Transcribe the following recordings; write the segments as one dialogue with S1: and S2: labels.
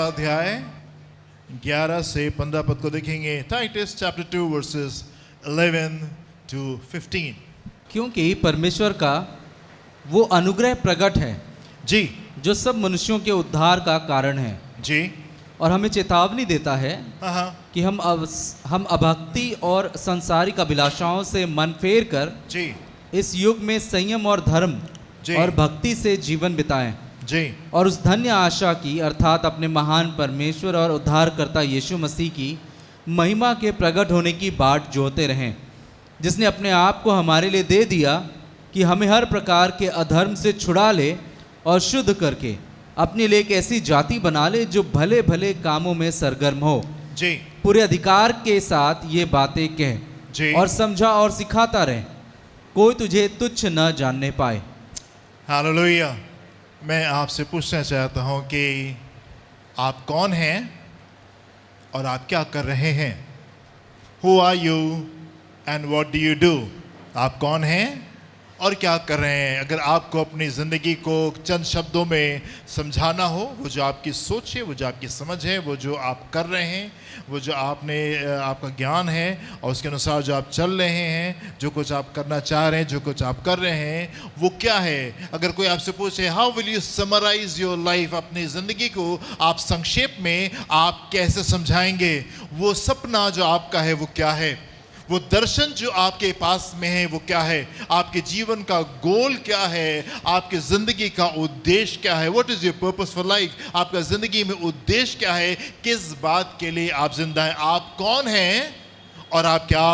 S1: अध्याय 11 से 15 पद को देखेंगे। Titus chapter 2 verses 11 to 15।
S2: क्योंकि परमेश्वर का वो अनुग्रह प्रकट है
S1: जी
S2: जो सब मनुष्यों के उद्धार का कारण है
S1: जी
S2: और हमें चेतावनी देता है
S1: हाँ
S2: कि हम अभक्ति और संसारिक अभिलाषाओं से मन फेर कर
S1: जी
S2: इस युग में संयम और धर्म
S1: जी
S2: और भक्ति से जीवन बिताएं
S1: जी
S2: और उस धन्य आशा की अर्थात अपने महान परमेश्वर और उद्धारकर्ता यीशु मसीह की महिमा के प्रकट होने की बाट जोहते रहें, जिसने अपने आप को हमारे लिए दे दिया कि हमें हर प्रकार के अधर्म से छुड़ा ले और शुद्ध करके अपने लिए एक ऐसी जाति बना ले जो भले भले कामों में सरगर्म हो।
S1: जी
S2: पूरे अधिकार के साथ ये बातें कह
S1: जी
S2: और समझा और सिखाता रहे, कोई तुझे तुच्छ न जानने पाए।
S1: हालेलुया। मैं आपसे पूछना चाहता हूं कि आप कौन हैं और आप क्या कर रहे हैं। Who are you and what do you do? आप कौन हैं और क्या कर रहे हैं। अगर आपको अपनी ज़िंदगी को चंद शब्दों में समझाना हो, वो जो आपकी सोच है, वो जो आपकी समझ है, वो जो आप कर रहे हैं, वो जो आपका ज्ञान है और उसके अनुसार जो आप चल रहे हैं, जो कुछ आप करना चाह रहे हैं, जो कुछ आप कर रहे हैं, वो क्या है। अगर कोई आपसे पूछे how will you summarise your life, अपनी ज़िंदगी को आप संक्षेप में आप कैसे समझाएंगे। वो सपना जो आपका है वो क्या है, वो दर्शन जो आपके पास में है वो क्या है, आपके जीवन का गोल क्या है, आपकी ज़िंदगी का उद्देश्य क्या है। What is your purpose for life, आपका ज़िंदगी में उद्देश्य क्या है, किस बात के लिए आप जिंदा हैं, आप कौन हैं और आप क्या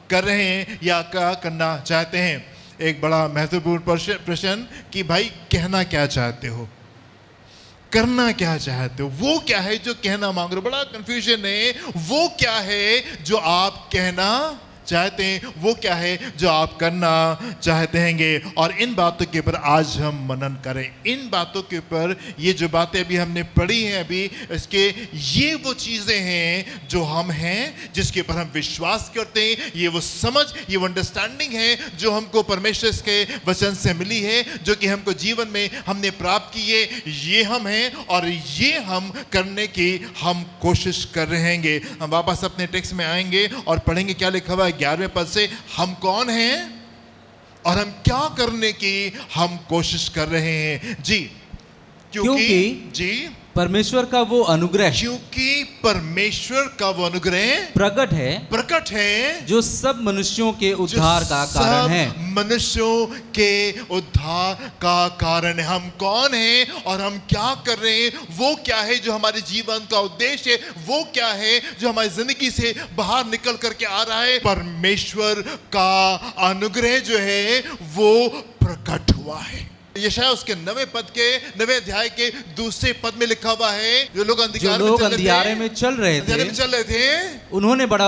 S1: कर रहे हैं या क्या करना चाहते हैं। एक बड़ा महत्वपूर्ण प्रश्न कि भाई कहना क्या चाहते हो, करना क्या चाहते हो, वो क्या है जो कहना मांग रहे हो। बड़ा कंफ्यूजन है। वो क्या है जो आप कहना चाहते हैं, वो क्या है जो आप करना चाहते हैंगे। और इन बातों के ऊपर आज हम मनन करें। इन बातों के ऊपर ये जो बातें अभी हमने पढ़ी हैं, अभी इसके ये वो चीज़ें हैं जो हम हैं, जिसके ऊपर हम विश्वास करते हैं। ये वो समझ, ये वो अंडरस्टैंडिंग है जो हमको परमेश्वर के वचन से मिली है, जो कि हमको जीवन में हमने प्राप्त की है। ये हम हैं और ये हम करने की हम कोशिश कर रहे हैं। हम वापस अपने टेक्स्ट में आएंगे और पढ़ेंगे क्या लिखा हुआ है 11वें पद से। हम कौन हैं और हम क्या करने की हम कोशिश कर रहे हैं। जी क्योंकि जी
S2: परमेश्वर का वो अनुग्रह,
S1: क्योंकि परमेश्वर का वो अनुग्रह प्रकट है
S2: जो सब मनुष्यों के उद्धार का कारण है।
S1: मनुष्यों के उद्धार का कारण है। हम कौन हैं और हम क्या कर रहे हैं, वो क्या है जो हमारे जीवन का उद्देश्य है, वो क्या है जो हमारी जिंदगी से बाहर निकल करके आ रहा है। परमेश्वर का अनुग्रह जो है वो प्रकट हुआ है। यशायाह उसके 9वें अध्याय के दूसरे पद में लिखा हुआ है, जो लोग अंधियारे में चल रहे थे
S2: उन्होंने बड़ा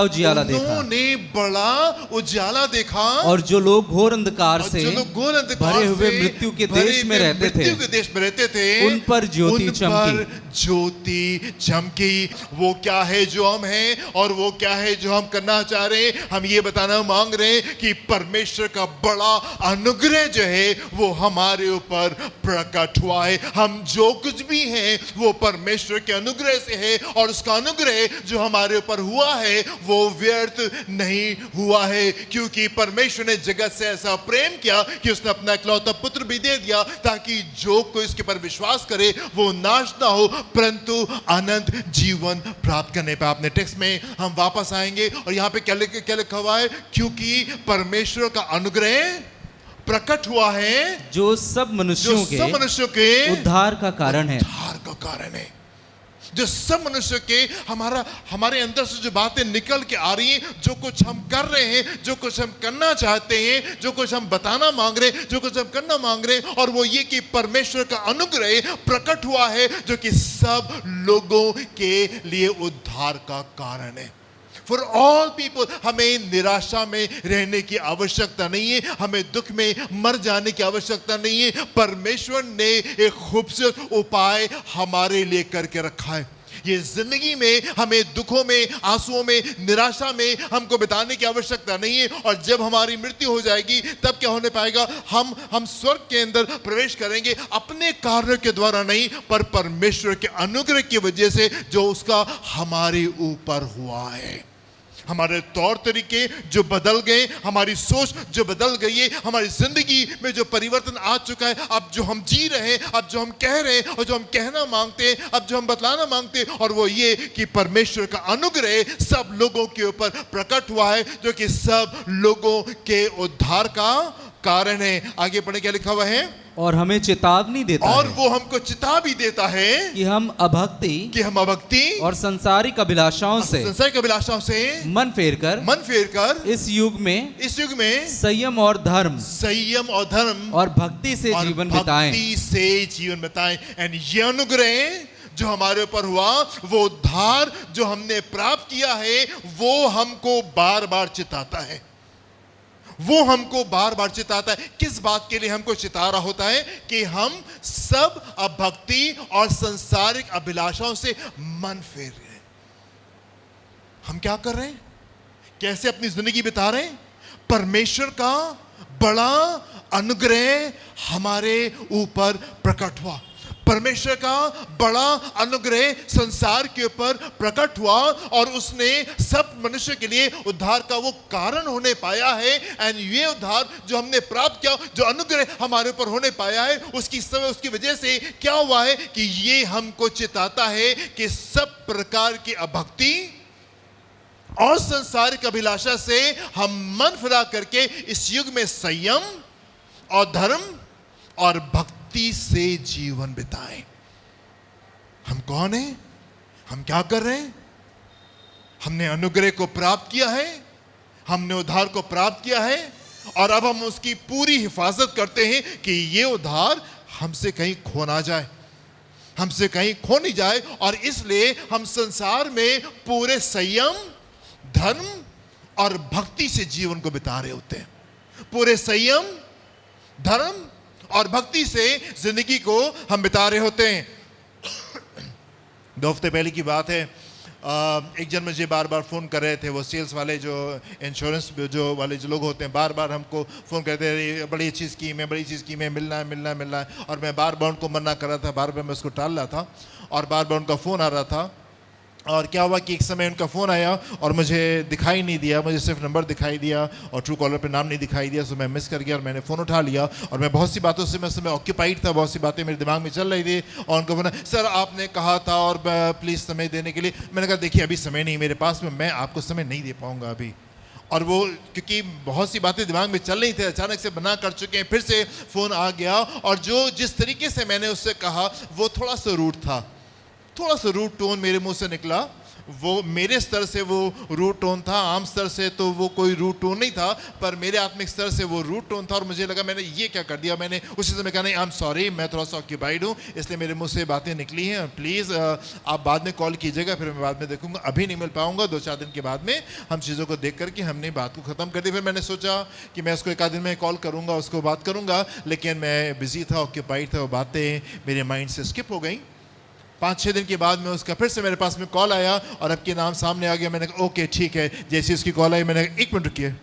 S2: उजियाला
S1: देखा
S2: और जो लोग घोर अंधकार से भरे हुए मृत्यु के देश में रहते थे उन पर
S1: ज्योति चमकी। वो क्या है जो हम हैं और वो क्या है जो हम करना चाह रहे हैं। हम ये बताना मांग रहे हैं कि परमेश्वर का बड़ा अनुग्रह जो है वो हमारे ऊपर प्रकट हुआ है। हम जो कुछ भी हैं वो परमेश्वर के अनुग्रह से है और उसका अनुग्रह जो हमारे ऊपर हुआ है वो व्यर्थ नहीं हुआ है, क्योंकि परमेश्वर ने जगत से ऐसा प्रेम किया कि उसने अपना इकलौता पुत्र भी दे दिया, ताकि जो कोई इसके पर विश्वास करे वो नाश ना हो परंतु अनंत जीवन प्राप्त करने पर। आपने टेक्स्ट में हम वापस आएंगे और यहाँ पे क्या लिखा हुआ है, क्योंकि परमेश्वर का अनुग्रह प्रकट हुआ है
S2: जो सब मनुष्यों के उद्धार का कारण है। जो सब मनुष्य के हमारे अंदर से जो बातें निकल के आ रही हैं, जो कुछ हम कर रहे हैं, जो कुछ हम करना चाहते हैं, जो कुछ हम बताना मांग रहे हैं, जो कुछ हम करना मांग रहे हैं, और वो ये कि परमेश्वर का अनुग्रह प्रकट हुआ है जो कि सब लोगों के लिए उद्धार का कारण है। For all people. हमें निराशा में रहने की आवश्यकता नहीं है, हमें दुख में मर जाने की आवश्यकता नहीं है। परमेश्वर ने एक खूबसूरत उपाय हमारे लिए करके रखा है। ये जिंदगी में हमें दुखों में, आंसुओं में, निराशा में हमको बिताने की आवश्यकता नहीं है। और जब हमारी मृत्यु हो जाएगी तब क्या होने पाएगा? हम स्वर्ग के अंदर प्रवेश करेंगे अपने कार्यों के द्वारा नहीं, पर परमेश्वर के अनुग्रह की वजह से जो उसका हमारे ऊपर हुआ है। हमारे तौर तरीके जो बदल गए, हमारी सोच जो बदल गई है, हमारी जिंदगी में जो परिवर्तन आ चुका है, अब जो हम जी रहे हैं, अब जो हम कह रहे हैं और जो हम कहना मांगते हैं, अब जो हम बतलाना मांगते हैं, और वो ये कि परमेश्वर का अनुग्रह सब लोगों के ऊपर प्रकट हुआ है, जो कि सब लोगों के उद्धार का कारण है। आगे पढ़े क्या लिखा हुआ है?
S3: और हमें चेतावनी देता
S2: और
S3: है,
S2: वो हमको चेतावनी देता है
S3: कि हम अभक्ति
S2: और
S3: सांसारिक अभिलाषाओं से मन फेर कर इस युग में संयम और धर्म और भक्ति से जीवन
S2: बिताएं। एंड ये अनुग्रह जो हमारे ऊपर हुआ, वो उद्धार जो हमने प्राप्त किया है, वो हमको बार बार चिताता है। वो हमको बार बार चिताता है। किस बात के लिए हमको चिता रहा होता है? कि हम सब अभक्ति और संसारिक अभिलाषाओं से मन फेर रहे हैं। हम क्या कर रहे हैं? कैसे अपनी जिंदगी बिता रहे हैं? परमेश्वर का बड़ा अनुग्रह हमारे ऊपर प्रकट हुआ। परमेश्वर का बड़ा अनुग्रह संसार के ऊपर प्रकट हुआ और उसने सब मनुष्य के लिए उद्धार का वो कारण होने पाया है। एंड ये उद्धार जो हमने प्राप्त किया, जो अनुग्रह हमारे ऊपर होने पाया है, उसकी वजह से क्या हुआ है कि ये हमको चिताता है कि सब प्रकार की अभक्ति और संसारिक अभिलाषा से हम मन फिरा करके इस युग में संयम और धर्म और भक्ति से जीवन बिताएं। हम कौन हैं? हम क्या कर रहे हैं? हमने अनुग्रह को प्राप्त किया है, हमने उद्धार को प्राप्त किया है, और अब हम उसकी पूरी हिफाजत करते हैं कि ये उद्धार हमसे कहीं खो ना जाए, हमसे कहीं खो नहीं जाए। और इसलिए हम संसार में पूरे संयम, धर्म और भक्ति से जीवन को बिता रहे होते हैं। पूरे संयम, धर्म और भक्ति से जिंदगी को हम बिता रहे होते हैं। 2 हफ्ते पहले की बात है, एक जन मुझे बार बार फ़ोन कर रहे थे। वो सेल्स वाले, जो इंश्योरेंस जो वाले जो लोग होते हैं, बार बार हमको फ़ोन करते हैं, बड़ी अच्छी स्कीम है, बड़ी अच्छी स्कीम है, मिलना है। और मैं बार बार उनको मना कर रहा था, बार बार मैं उसको टाल रहा था, और बार बार उनका फ़ोन आ रहा था। और क्या हुआ कि एक समय उनका फ़ोन आया और मुझे दिखाई नहीं दिया, मुझे सिर्फ नंबर दिखाई दिया और ट्रू कॉलर पे नाम नहीं दिखाई दिया। सो मैं मिस कर गया और मैंने फ़ोन उठा लिया। और मैं बहुत सी बातों से मैं उस समय ऑक्यूपाइड था, बहुत सी बातें मेरे दिमाग में चल रही थी। और उनको बोला, सर आपने कहा था और प्लीज़ समय देने के लिए। मैंने कहा देखिए अभी समय नहीं मेरे पास में, मैं आपको समय नहीं दे पाऊँगा अभी। और वो क्योंकि बहुत सी बातें दिमाग में चल रही थी, अचानक से बना कर चुके हैं, फिर से फ़ोन आ गया। और जिस तरीके से मैंने उससे कहा वो थोड़ा सा रूड था, थोड़ा सा रूड टोन मेरे मुंह से निकला। वो मेरे स्तर से वो रूड टोन था, आम स्तर से तो वो कोई रूड टोन नहीं था, पर मेरे आत्मिक स्तर से वो रूड टोन था। और मुझे लगा मैंने ये क्या कर दिया। मैंने उसी समय कहा नहीं, आई एम सॉरी, मैं थोड़ा सा ऑक्यूपाइड हूँ, इसलिए मेरे मुंह से बातें निकली हैं। प्लीज़ आप बाद में कॉल कीजिएगा, फिर मैं बाद में देखूंगा, अभी नहीं मिल पाऊंगा। 2-4 दिन के बाद में हम चीज़ों को देख करके हमने बात को ख़त्म कर दिया। फिर मैंने सोचा कि मैं उसको 1 आध दिन में कॉल करूँगा, उसको बात करूँगा, लेकिन मैं बिजी था, ऑक्यूपाइड था, वो बातें मेरे माइंड से स्किप हो गई। 5-6 दिन के बाद में उसका फिर से मेरे पास में कॉल आया और अब के नाम सामने आ गया। मैंने कहा ओके ठीक है। जैसे उसकी कॉल आई मैंने कहा 1 मिनट रुकिए।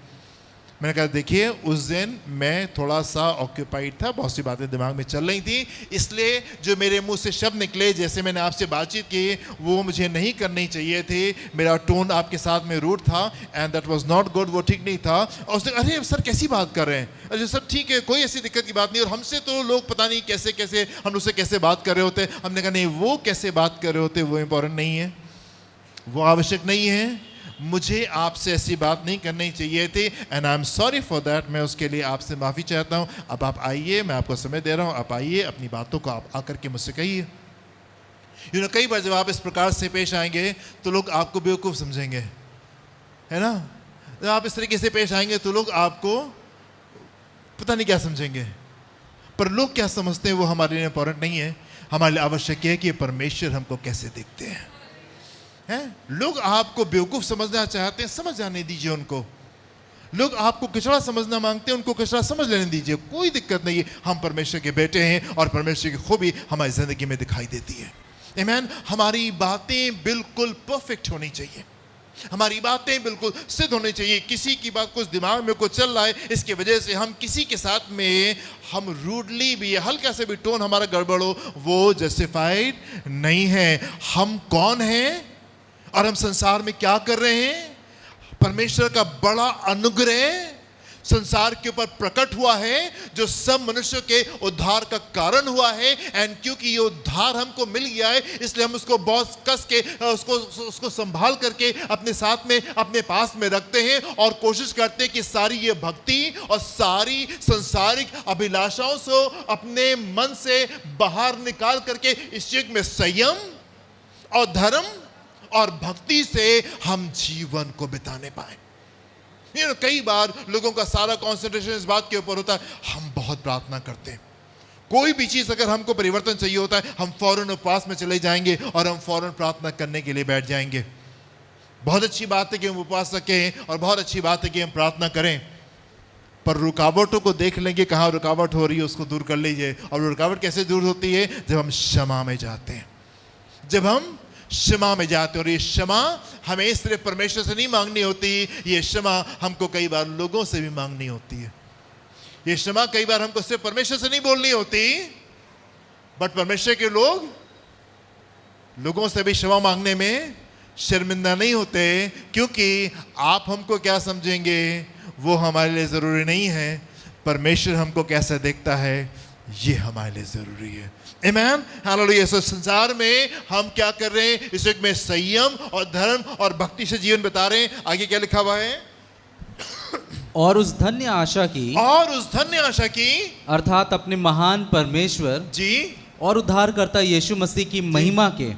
S2: मैंने कहा देखिए उस दिन मैं थोड़ा सा ऑक्यूपाइड था, बहुत सी बातें दिमाग में चल रही थी, इसलिए जो मेरे मुंह से शब्द निकले, जैसे मैंने आपसे बातचीत की, वो मुझे नहीं करनी चाहिए थे। मेरा टोन आपके साथ में रूड था and that was not good, वो ठीक नहीं था। और उसने अरे सर कैसी बात कर रहे हैं, अरे सर ठीक है, कोई ऐसी दिक्कत की बात नहीं। और हमसे तो लोग पता नहीं कैसे कैसे हम उससे कैसे बात कर रहे होते। हमने कहा नहीं, वो कैसे बात कर रहे होते वो इम्पोर्टेंट नहीं है, वो आवश्यक नहीं है, मुझे आपसे ऐसी बात नहीं करनी चाहिए थी and I am sorry for that. मैं उसके लिए आपसे माफ़ी चाहता हूँ। अब आप आइए, मैं आपको समय दे रहा हूँ, आप आइए, अपनी बातों को आप आकर के मुझसे कहिए। कई बार जब आप इस प्रकार से पेश आएंगे तो लोग आपको बेवकूफ़ समझेंगे, है ना। जब आप इस तरीके से पेश आएंगे तो लोग आपको पता नहीं क्या समझेंगे, पर लोग क्या समझते हैं वो हमारे लिए इंपॉर्टेंट नहीं है। हमारे लिए आवश्यक है कि परमेश्वर हमको कैसे देखते हैं। लोग आपको बेवकूफ़ समझना चाहते हैं, समझ जाने दीजिए उनको। लोग आपको कचरा समझना मांगते हैं, उनको कचरा समझ लेने दीजिए, कोई दिक्कत नहीं है। हम परमेश्वर के बेटे हैं और परमेश्वर की खूबी हमारी ज़िंदगी में दिखाई देती है।
S1: आमेन। हमारी बातें बिल्कुल परफेक्ट होनी चाहिए, हमारी बातें बिल्कुल सिद्ध होनी चाहिए। किसी की बात कुछ दिमाग में कुछ चल रहा है, इसकी वजह से हम किसी के साथ में हम रूडली भी, हल्का से भी टोन हमारा गड़बड़ हो, वो जस्टिफाइड नहीं है। हम कौन हैं और हम संसार में क्या कर रहे हैं? परमेश्वर का बड़ा अनुग्रह संसार के ऊपर प्रकट हुआ है, जो सब मनुष्य के उद्धार का कारण हुआ है। एंड क्योंकि ये उद्धार हमको मिल गया है, इसलिए हम उसको बहुत कस के उसको संभाल करके अपने साथ में, अपने पास में रखते हैं और कोशिश करते हैं कि सारी ये भक्ति और सारी संसारिक अभिलाषाओं से अपने मन से बाहर निकाल करके इस युग में संयम और धर्म और भक्ति से हम जीवन को बिताने पाए। कई बार लोगों का सारा कंसंट्रेशन इस बात के ऊपर होता है, हम बहुत प्रार्थना करते हैं, कोई भी चीज अगर हमको परिवर्तन चाहिए होता है, हम फौरन उपवास में चले जाएंगे और हम फौरन प्रार्थना करने के लिए बैठ जाएंगे। बहुत अच्छी बात है कि हम उपवास रखें और बहुत अच्छी बात है कि हम प्रार्थना करें, पर रुकावटों को देख लेंगे, कहाँ रुकावट हो रही है उसको दूर कर लीजिए। और रुकावट कैसे दूर होती है? जब हम क्षमा में जाते हैं, जब हम क्षमा में जाते हैं। और ये क्षमा हमें सिर्फ परमेश्वर से नहीं मांगनी होती, ये क्षमा हमको कई बार लोगों से भी मांगनी होती है। ये क्षमा कई बार हमको सिर्फ परमेश्वर से नहीं बोलनी होती, बट परमेश्वर के लोगों से भी क्षमा मांगने में शर्मिंदा नहीं होते, क्योंकि आप हमको क्या समझेंगे वो हमारे लिए जरूरी नहीं है। परमेश्वर हमको कैसा देखता है ये हमारे लिए जरूरी है। आमेन, हालेलुया। संसार में हम क्या कर रहे हैं? इस युग में संयम और धर्म और भक्ति से जीवन बिता रहे हैं। आगे क्या लिखा हुआ है?
S3: और उस धन्य आशा की अर्थात अपने महान परमेश्वर
S1: जी
S3: और उद्धारकर्ता यीशु मसीह की महिमा के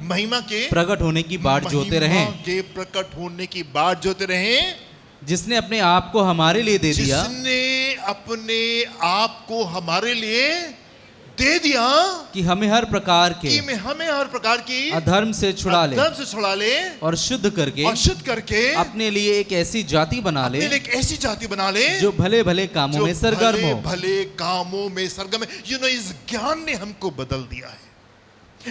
S3: प्रकट होने की बाट जोते रहे,
S1: प्रकट होने की बाट जोते रहे,
S3: जिसने अपने आप को हमारे लिए दे दिया,
S1: जिसने अपने आप को हमारे लिए दे दिया
S3: कि हमें हर प्रकार की अधर्म से छुड़ा ले और शुद्ध करके अपने लिए एक ऐसी जाति बना ले जो भले भले कामों में सरगम हो।
S1: इस ज्ञान ने हमको बदल दिया है,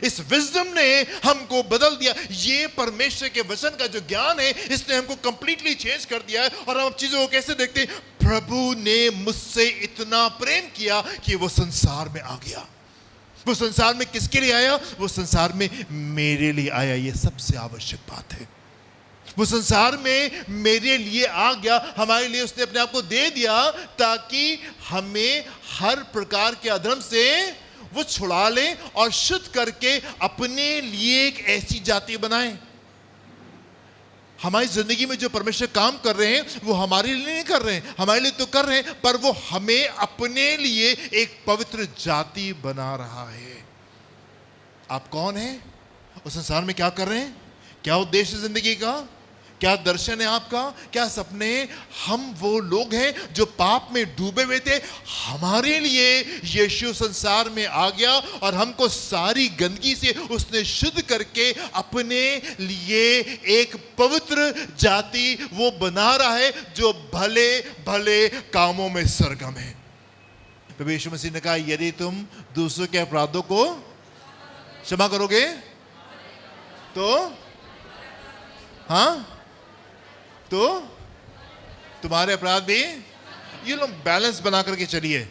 S1: इस विजडम ने हमको बदल दिया। ये परमेश्वर के वचन का जो ज्ञान है, इसने हमको कंप्लीटली चेंज कर दिया है। और हम चीजों को कैसे देखते हैं? प्रभु ने मुझसे इतना प्रेम किया कि वो संसार में आ गया। वो संसार में किसके लिए आया? वो संसार में मेरे लिए आया। ये सबसे आवश्यक बात है। वो संसार में मेरे लिए आ गया, हमारे लिए उसने अपने आप को दे दिया, ताकि हमें हर प्रकार के अधर्म से वो छुड़ा ले और शुद्ध करके अपने लिए एक ऐसी जाति बनाए। हमारी जिंदगी में जो परमेश्वर काम कर रहे हैं, वो हमारे लिए नहीं कर रहे हैं, हमारे लिए तो कर रहे हैं, पर वो हमें अपने लिए एक पवित्र जाति बना रहा है। आप कौन हैं? उस संसार में क्या कर रहे हैं? क्या उद्देश्य जिंदगी का? क्या दर्शन है आपका? क्या सपने? हम वो लोग हैं जो पाप में डूबे हुए थे, हमारे लिए यीशु संसार में आ गया और हमको सारी गंदगी से उसने शुद्ध करके अपने लिए एक पवित्र जाति वो बना रहा है, जो भले भले कामों में सरगम है। प्रभु यीशु मसीह ने कहा, यदि तुम दूसरों के अपराधों को क्षमा करोगे तो हाँ, तो तुम्हारे अपराध भी, ये लोग बैलेंस बना करके चलिए,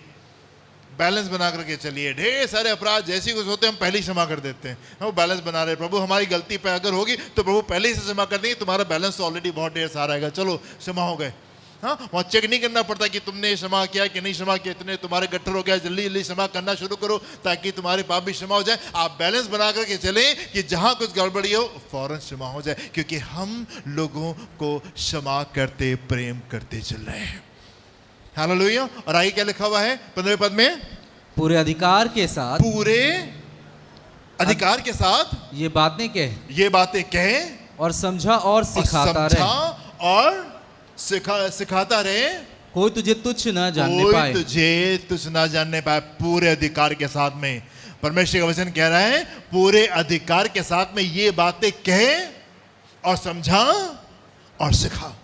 S1: ढेर सारे अपराध जैसे कुछ होते हैं हम पहले ही क्षमा कर देते हैं। हम बैलेंस बना रहे, प्रभु हमारी गलती पे अगर होगी तो प्रभु पहले ही से क्षमा कर देंगे, तुम्हारा बैलेंस तो ऑलरेडी बहुत ढेर सारा है, चलो क्षमा हो गए। हाँ, वहाँ चेक नहीं करना पड़ता कि तुमने क्षमा किया कि नहीं क्षमा किया, इतने तुम्हारे गट्ठर हो गया, जल्दी जल्दी क्षमा करना शुरू करो ताकि तुम्हारे पाप भी क्षमा हो जाए। आप बैलेंस बना करके चलें कि जहाँ कुछ गड़बड़ी हो फौरन क्षमा हो जाए, क्योंकि हम लोगों को क्षमा करते प्रेम करते चल रहे हैं। हालेलुया। और आगे क्या लिखा हुआ है 15वें पद में?
S3: पूरे अधिकार के साथ ये बातें कहे और समझा और
S1: सिखाता रहे,
S3: कोई तुझे तुच्छ न जानने पाए। पूरे अधिकार के साथ में परमेश्वर का वचन कह रहा है, पूरे अधिकार के साथ में ये बातें कहे और समझा और सिखा।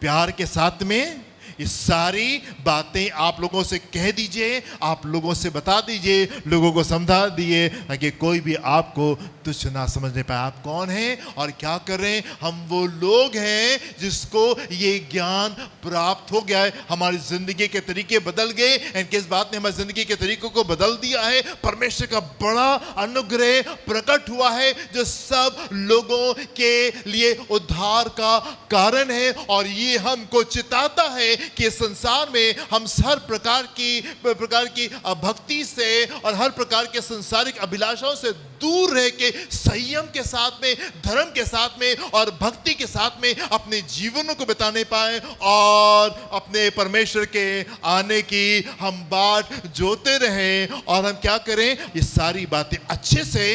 S3: प्यार के साथ में
S1: ये सारी बातें आप लोगों से कह दीजिए, आप लोगों से बता दीजिए, लोगों को समझा दिए ताकि कोई भी आपको तुच्छ ना समझने पाए। आप कौन हैं और क्या कर रहे हैं? हम वो लोग हैं जिसको ये ज्ञान प्राप्त हो गया है। हमारी जिंदगी के तरीके बदल गए, एंड किस बात ने हमारी जिंदगी के तरीकों को बदल दिया है? परमेश्वर का बड़ा अनुग्रह प्रकट हुआ है जो सब लोगों के लिए उद्धार का कारण है। और ये हमको चिताता है कि संसार में हम हर प्रकार की भक्ति से और हर प्रकार के संसारिक अभिलाषाओं से दूर रह के संयम के साथ में, धर्म के साथ में और भक्ति के साथ में अपने जीवनों को बिताने पाए और अपने परमेश्वर के आने की हम बाट जोते रहें। और हम क्या करें? ये सारी बातें अच्छे से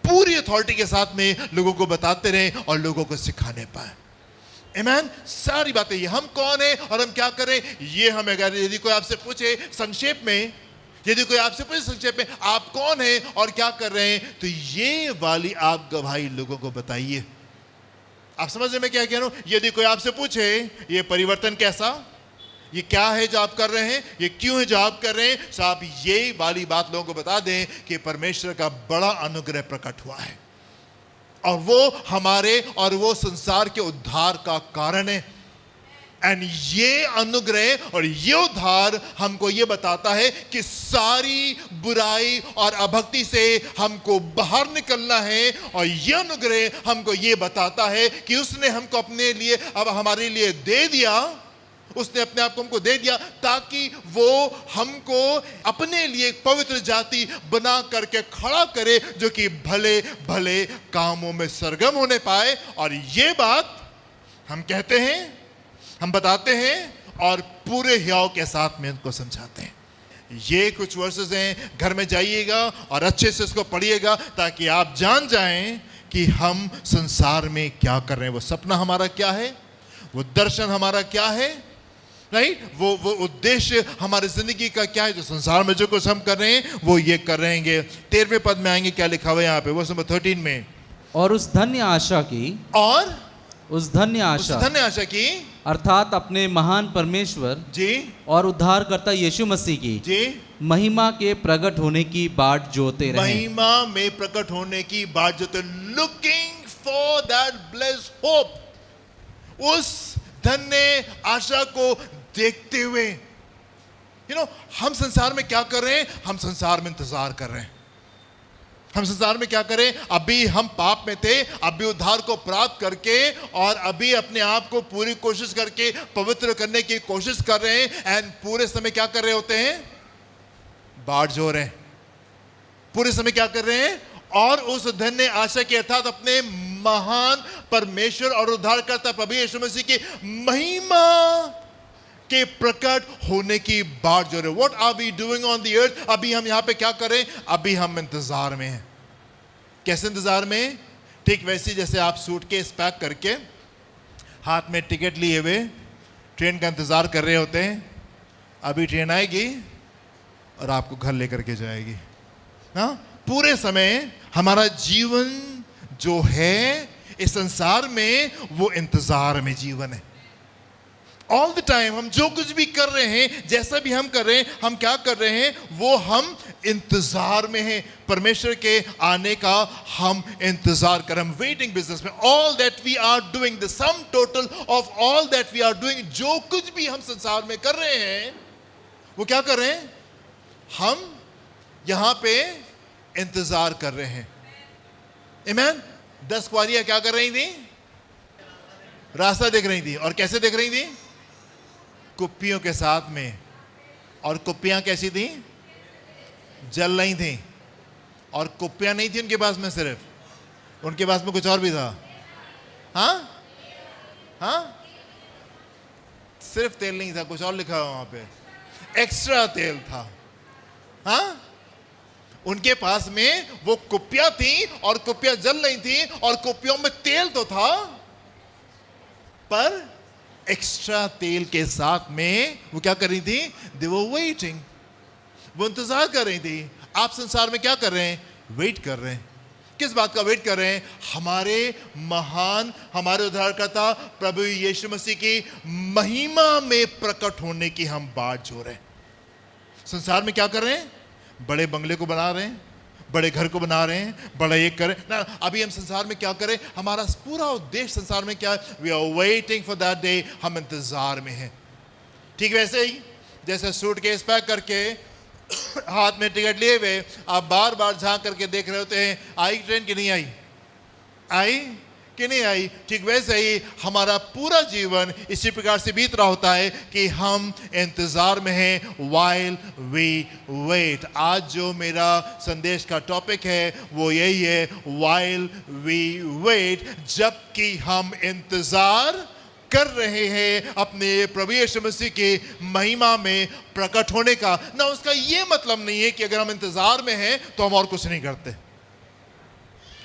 S1: पूरी अथॉरिटी के साथ में लोगों को बताते रहें और लोगों को सिखाने पाए। आमीन। सारी बातें, ये हम कौन है और हम क्या करें, ये हम अगर यदि कोई आपसे पूछे संक्षेप में, यदि कोई आपसे पूछे संक्षेप में आप कौन हैं और क्या कर रहे हैं, तो ये वाली आप गवाही लोगों को बताइए। आप समझ रहे मैं क्या कह रहा हूं? यदि कोई आपसे पूछे ये परिवर्तन कैसा, ये क्या है जो आप कर रहे हैं, ये क्यों है जो आप कर रहे हैं, तो आप ये वाली बात लोगों को बता दें कि परमेश्वर का बड़ा अनुग्रह प्रकट हुआ है और वो हमारे और वो संसार के उद्धार का कारण है। एंड ये अनुग्रह और ये उद्धार हमको ये बताता है कि सारी बुराई और अभक्ति से हमको बाहर निकलना है। और ये अनुग्रह हमको ये बताता है कि उसने हमको अपने लिए, अब हमारे लिए दे दिया, उसने अपने आप को हमको दे दिया ताकि वो हमको अपने लिए एक पवित्र जाति बना करके खड़ा करे जो कि भले भले कामों में सरगम होने पाए। और ये बात हम कहते हैं, हम बताते हैं और पूरे हियाव के साथ में उनको समझाते हैं। ये कुछ वर्सेस हैं, घर में जाइएगा और अच्छे से उसको पढ़िएगा ताकि आप जान जाएं कि हम संसार में क्या कर रहे हैं, वो सपना हमारा क्या है, वो दर्शन हमारा क्या है, राइट, वो उद्देश्य हमारी जिंदगी का क्या है। जो संसार में जो कुछ हम कर रहे हैं वो ये कर रहेंगे। 13वें पद में आएंगे, क्या लिखा हुआ है यहाँ पे, वर्स नंबर 13 में,
S3: और उस धन्य आशा की,
S1: और
S3: उस धन्य आशा
S1: की
S3: अर्थात अपने महान परमेश्वर
S1: जी और
S3: उद्धारकर्ता यीशु मसीह की
S1: जी
S3: महिमा के प्रकट होने की बाट जोते रहे।
S1: महिमा में प्रकट होने की बाट जोते, looking for that blessed hope, उस धन्य आशा को देखते हुए। हम संसार में क्या कर रहे हैं? हम संसार में इंतजार कर रहे हैं। हम संसार में क्या करें? अभी हम पाप में थे, अभी उद्धार को प्राप्त करके और अभी अपने आप को पूरी कोशिश करके पवित्र करने की कोशिश कर रहे हैं। एंड पूरे समय क्या कर रहे होते हैं? बाट जो रहे हैं। पूरे समय क्या कर रहे हैं? और उस धन्य आशा के अर्थात अपने महान परमेश्वर और उद्धारकर्ता प्रभु यीशु मसीह की महिमा के प्रकट होने की बाट जो रहे। What are we doing on the earth? अभी हम यहां पे क्या करें? अभी हम इंतजार में हैं। कैसे इंतजार में? ठीक वैसे जैसे आप सूटकेस पैक करके हाथ में टिकट लिए हुए ट्रेन का इंतजार कर रहे होते हैं। अभी ट्रेन आएगी और आपको घर लेकर के जाएगी। हाँ, पूरे समय हमारा जीवन जो है इस संसार में वो इंतजार में जीवन है। ऑल द टाइम हम जो कुछ भी कर रहे हैं, जैसा भी हम कर रहे हैं, हम क्या कर रहे हैं? वो हम इंतजार में हैं। परमेश्वर के आने का हम इंतजार कर रहे हैं। वेटिंग बिजनेस में all that we are doing, the sum total of all that we are doing, जो कुछ भी हम संसार में कर रहे हैं वो क्या कर रहे हैं? हम यहां पे इंतजार कर रहे हैं। आमीन। 10 कुंवारियां क्या कर रही थी? रास्ता देख रही थी। और कैसे देख रही थी? कुप्पियों के साथ में। और कुप्पियां कैसी थी? जल रही थी। और कुप्पियां नहीं थी उनके पास में, सिर्फ उनके पास में कुछ और भी था। हाँ हाँ, सिर्फ तेल नहीं था, कुछ और लिखा हुआ वहां पे, एक्स्ट्रा तेल था। हाँ, उनके पास में वो कुप्पियां थी और कुप्पियां जल रही थी और कुप्पियों में तेल तो था, पर एक्स्ट्रा तेल के साथ में वो क्या कर रही थी? दे वर वेटिंग, वो इंतजार कर रही थी। आप संसार में क्या कर रहे हैं? वेट कर रहे हैं।
S2: किस बात का वेट कर रहे हैं? हमारे महान, हमारे उद्धारकर्ता प्रभु यीशु मसीह की महिमा में प्रकट होने की हम बाट जो रहे हैं। संसार में क्या कर रहे हैं? बड़े बंगले को बना रहे हैं, बड़े घर को बना रहे हैं, बड़ा एक करें ना। अभी हम संसार में क्या करें? हमारा पूरा उद्देश्य संसार में क्या है? We are waiting for that day, हम इंतजार में हैं। ठीक वैसे ही जैसे सूटकेस पैक करके हाथ में टिकट लिए हुए आप बार बार झांक करके देख रहे होते हैं, आई ट्रेन कि नहीं आई, आई कि नहीं आई। ठीक वैसे ही हमारा पूरा जीवन इसी प्रकार से बीत रहा होता है कि हम इंतजार में हैं, while we wait। आज जो मेरा संदेश का टॉपिक है वो यही है, while we wait, जबकि हम इंतजार कर रहे हैं अपने प्रभु यीशु मसीह की महिमा में प्रकट होने का। ना उसका ये मतलब नहीं है कि अगर हम इंतजार में हैं तो हम और कुछ नहीं करते।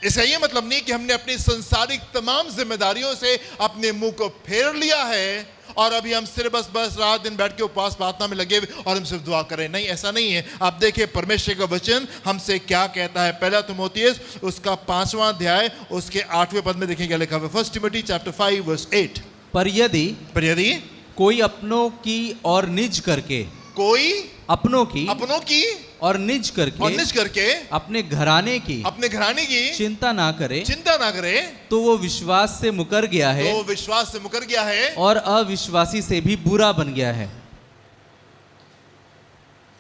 S2: इसका ये मतलब नहीं कि हमने अपनी संसारिक तमाम जिम्मेदारियों से अपने मुंह को फेर लिया है और अभी हम सिर्फ बस रात दिन बैठ के उपवास प्रार्थना में लगे और हम सिर्फ दुआ करें। नहीं, ऐसा नहीं है। आप देखिए परमेश्वर का वचन हमसे क्या कहता है। पहला तिमोथियस उसका 5वां अध्याय उसके 8वें पद में देखिए क्या लिखा है। 1 Timothy chapter 5 verse 8।
S3: पर यदि कोई अपनों की और निज करके, कोई अपनों की और निज करके अपने घराने की चिंता ना करे तो वो विश्वास से मुकर गया है और अविश्वासी से भी बुरा बन गया है।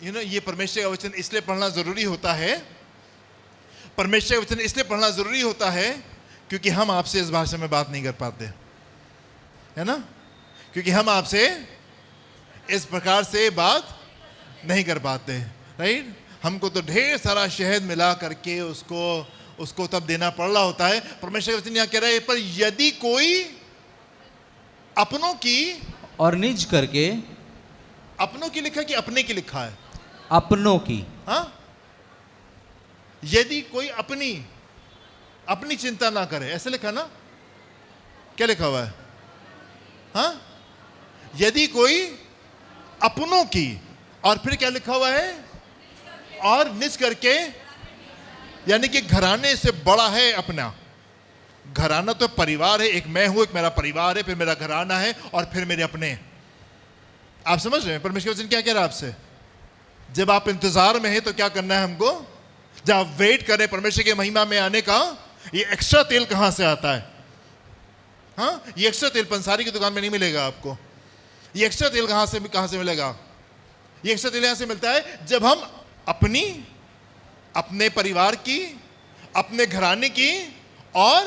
S2: ये परमेश्वर का वचन इसलिए पढ़ना जरूरी होता है, परमेश्वर का वचन इसलिए पढ़ना जरूरी होता है क्योंकि हम आपसे इस भाषा में बात नहीं कर पाते, है ना। क्योंकि हम आपसे इस प्रकार से बात नहीं कर पाते, राइट। हमको तो ढेर सारा शहद मिला करके उसको तब देना पड़ रहा होता है। परमेश्वर का वचन यहाँ कह रहा है, पर यदि कोई अपनों की
S3: और निज करके,
S2: अपनों की लिखा है कि अपने की लिखा है?
S3: अपनों की।
S2: हाँ, यदि कोई अपनी चिंता ना करे, ऐसे लिखा ना, क्या लिखा हुआ है? हाँ, यदि कोई अपनों की, और फिर क्या लिखा हुआ है? और निज करके, यानी कि घराने से बड़ा है अपना। घराना तो परिवार है, एक मैं हूं, एक मेरा परिवार है, फिर मेरा घराना है और फिर मेरे अपने। आप समझ रहे हैं परमेश्वर का वचन क्या कह रहा है आपसे? जब आप इंतजार में हैं तो क्या करना है हमको? जब आप वेट करें परमेश्वर की महिमा में आने का, ये एक्स्ट्रा तेल कहां से आता है? हाँ, ये एक्स्ट्रा तेल पंसारी की दुकान में नहीं मिलेगा आपको। ये एक्स्ट्रा तेल कहां से मिलेगा? ये एक्स्ट्रा तेल यहां से मिलता है जब हम अपने परिवार की, अपने घराने की और